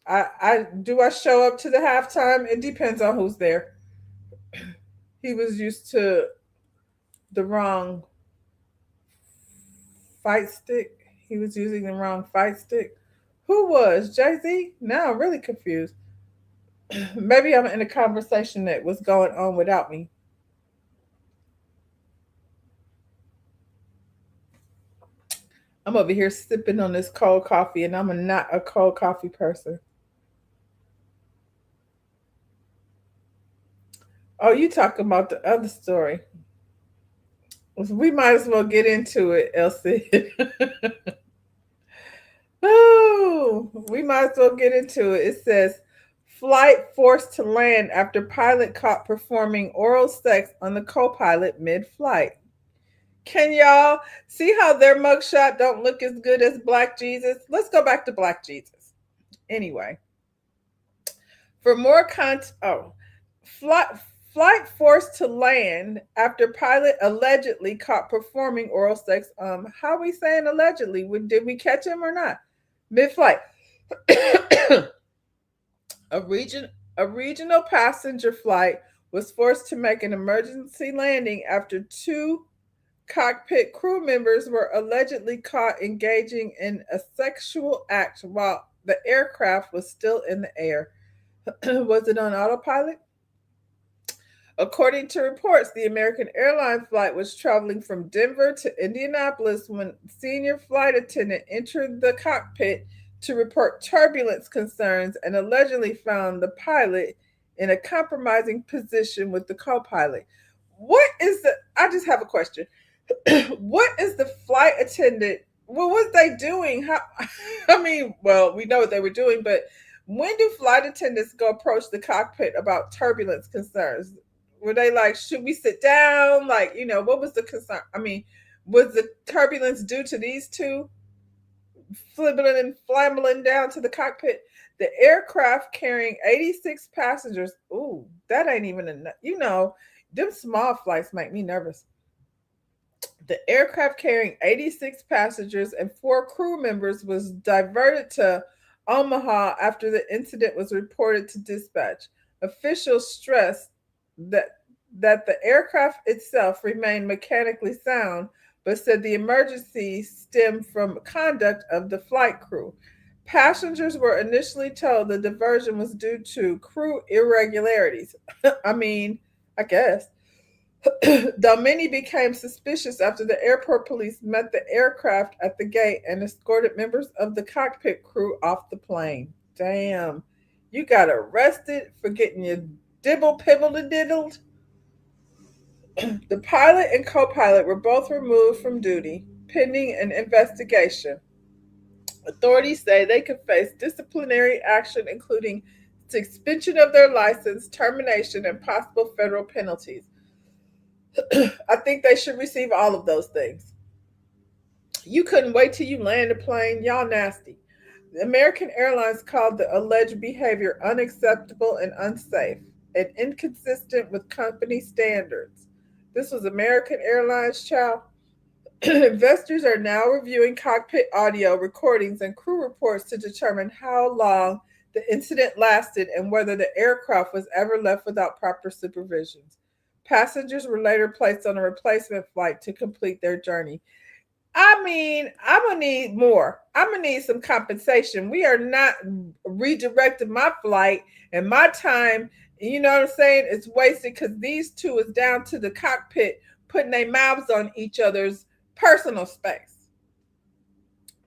I show up to the halftime? It depends on who's there. He was used to the wrong fight stick. He was using the wrong fight stick. Who was? Jay-Z? Now I'm really confused. Maybe I'm in a conversation that was going on without me. I'm over here sipping on this cold coffee, and I'm not a cold coffee person. Oh, you talking about the other story. We might as well get into it, Elsie. Oh, we might as well get into it. It says, flight forced to land after pilot caught performing oral sex on the co-pilot mid-flight. Can y'all see how their mugshot don't look as good as Black Jesus? Let's go back to Black Jesus. Anyway, for more flight forced to land after pilot allegedly caught performing oral sex. How are we saying allegedly? Did we catch him or not? Mid-flight. A regional passenger flight was forced to make an emergency landing after two cockpit crew members were allegedly caught engaging in a sexual act while the aircraft was still in the air. Was it on autopilot? According to reports, the American Airlines flight was traveling from Denver to Indianapolis when senior flight attendant entered the cockpit to report turbulence concerns and allegedly found the pilot in a compromising position with the co-pilot. what is the? I just have a question. What is the flight attendant? What was they doing? How? I mean, well, we know what they were doing, but when do flight attendants go approach the cockpit about turbulence concerns? Were they like, should we sit down? Like, what was the concern? I mean, was the turbulence due to these two flibbling and flambling down to the cockpit? The aircraft carrying 86 passengers. Ooh, that ain't even enough. Them small flights make me nervous. The aircraft carrying 86 passengers and 4 crew members was diverted to Omaha after the incident was reported to dispatch. Officials stressed that the aircraft itself remained mechanically sound, but said the emergency stemmed from conduct of the flight crew. Passengers were initially told the diversion was due to crew irregularities. I mean, I guess. Though many became suspicious after the airport police met the aircraft at the gate and escorted members of the cockpit crew off the plane. Damn. You got arrested for getting your dibble pibbled and diddled? The pilot and co-pilot were both removed from duty pending an investigation. Authorities say they could face disciplinary action, including suspension of their license, termination, and possible federal penalties. I think they should receive all of those things. You couldn't wait till you land a plane. Y'all nasty. The American Airlines called the alleged behavior unacceptable and unsafe and inconsistent with company standards. This was American Airlines, child. Investors are now reviewing cockpit audio recordings and crew reports to determine how long the incident lasted and whether the aircraft was ever left without proper supervision. Passengers were later placed on a replacement flight to complete their journey. I mean, I'm going to need more. I'm going to need some compensation. We are not redirecting my flight and my time. You know what I'm saying? It's wasted because these two is down to the cockpit putting their mouths on each other's personal space.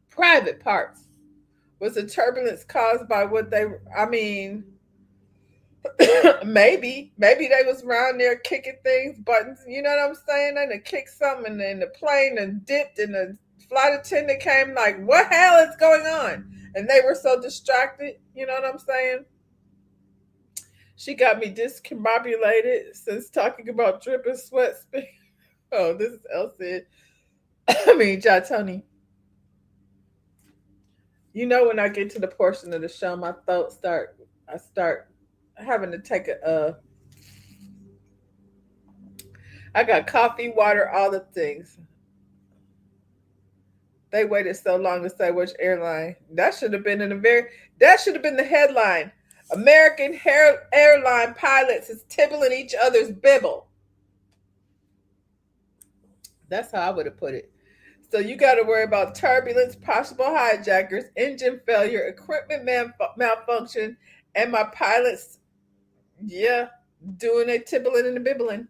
Private parts. Was the turbulence caused by maybe they was around there kicking things, buttons, you know what I'm saying? And they kicked something and the plane and dipped and the flight attendant came like, what hell is going on? And they were so distracted, you know what I'm saying? She got me discombobulated since talking about dripping sweat. Oh, this is Elsie. Jatoni. You know, when I get to the portion of the show, my throat I start having to take I got coffee, water, all the things. They waited so long to say which airline. That should have been the headline. American airline pilots is tibbling each other's bibble. That's how I would have put it. So you got to worry about turbulence, possible hijackers, engine failure, equipment malfunction, and my pilots, doing a tibbling and a bibbling.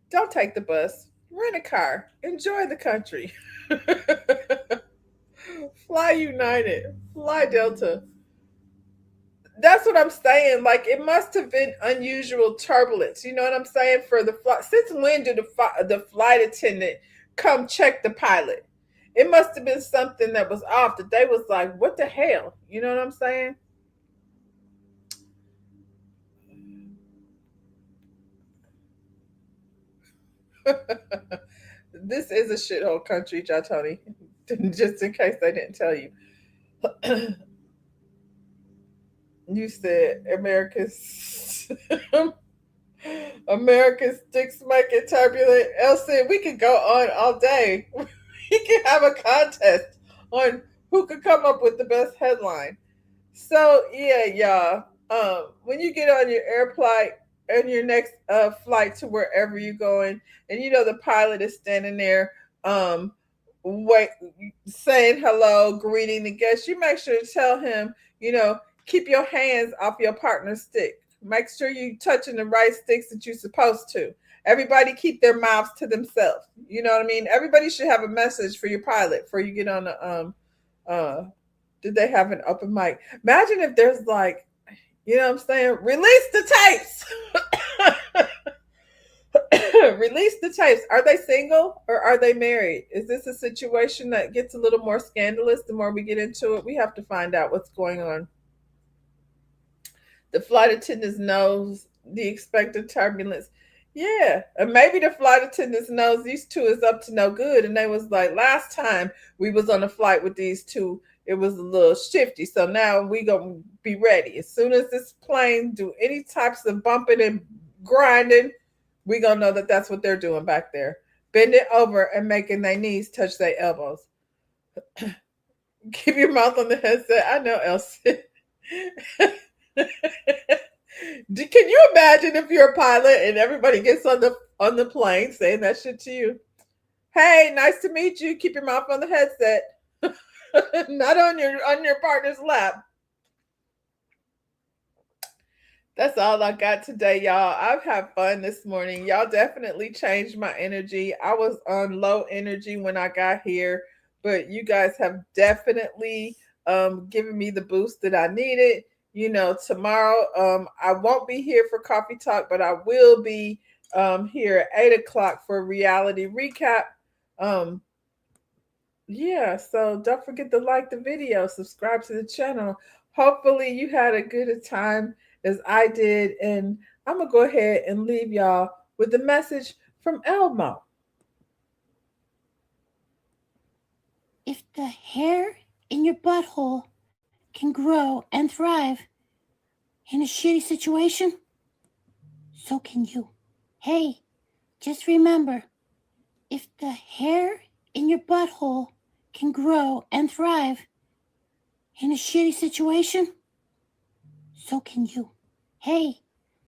Don't take the bus. Rent a car. Enjoy the country. Fly United. Fly Delta. That's what I'm saying. Like, it must have been unusual turbulence. You know what I'm saying? For the flight. Since when did the flight attendant come check the pilot? It must have been something that was off, that they was like, what the hell? You know what I'm saying? This is a shithole country, Jatoni. Just in case they didn't tell you. You said America's sticks make it turbulent. Elsie, we could go on all day. We could have a contest on who could come up with the best headline. So yeah, y'all. When you get on your airplane and your next flight to wherever you're going, and the pilot is standing there, saying hello, greeting the guests, you make sure to tell him, keep your hands off your partner's stick. Make sure you're touching the right sticks that you're supposed to. Everybody keep their mouths to themselves. You know what I mean? Everybody should have a message for your pilot before you get on the did they have an open mic? Imagine if there's like, you know what I'm saying? Release the tapes. Release the tapes. Are they single or are they married? Is this a situation that gets a little more scandalous the more we get into it? We have to find out what's going on. The flight attendants knows the expected turbulence. Yeah, and maybe the flight attendants knows these two is up to no good, and they was like, last time we was on a flight with these two, it was a little shifty. So now we gonna be ready. As soon as this plane do any types of bumping and grinding, we gonna know that that's what they're doing back there, bending over and making their knees touch their elbows. Keep your mouth on the headset. I know, Elsie. Can you imagine if you're a pilot and everybody gets on the plane saying that shit to you? Hey, nice to meet you. Keep your mouth on the headset, not on your partner's lap. That's all I got today, y'all. I've had fun this morning. Y'all definitely changed my energy. I was on low energy when I got here, but you guys have definitely given me the boost that I needed. You know, tomorrow I won't be here for Coffee Talk, but I will be here at 8 o'clock for Reality Recap. Yeah, so don't forget to like the video, subscribe to the channel. Hopefully you had a good time as I did, and I'm going to go ahead and leave y'all with a message from Elmo. If the hair in your butthole can grow and thrive in a shitty situation, so can you. Hey, just remember, if the hair in your butthole can grow and thrive in a shitty situation, so can you. Hey,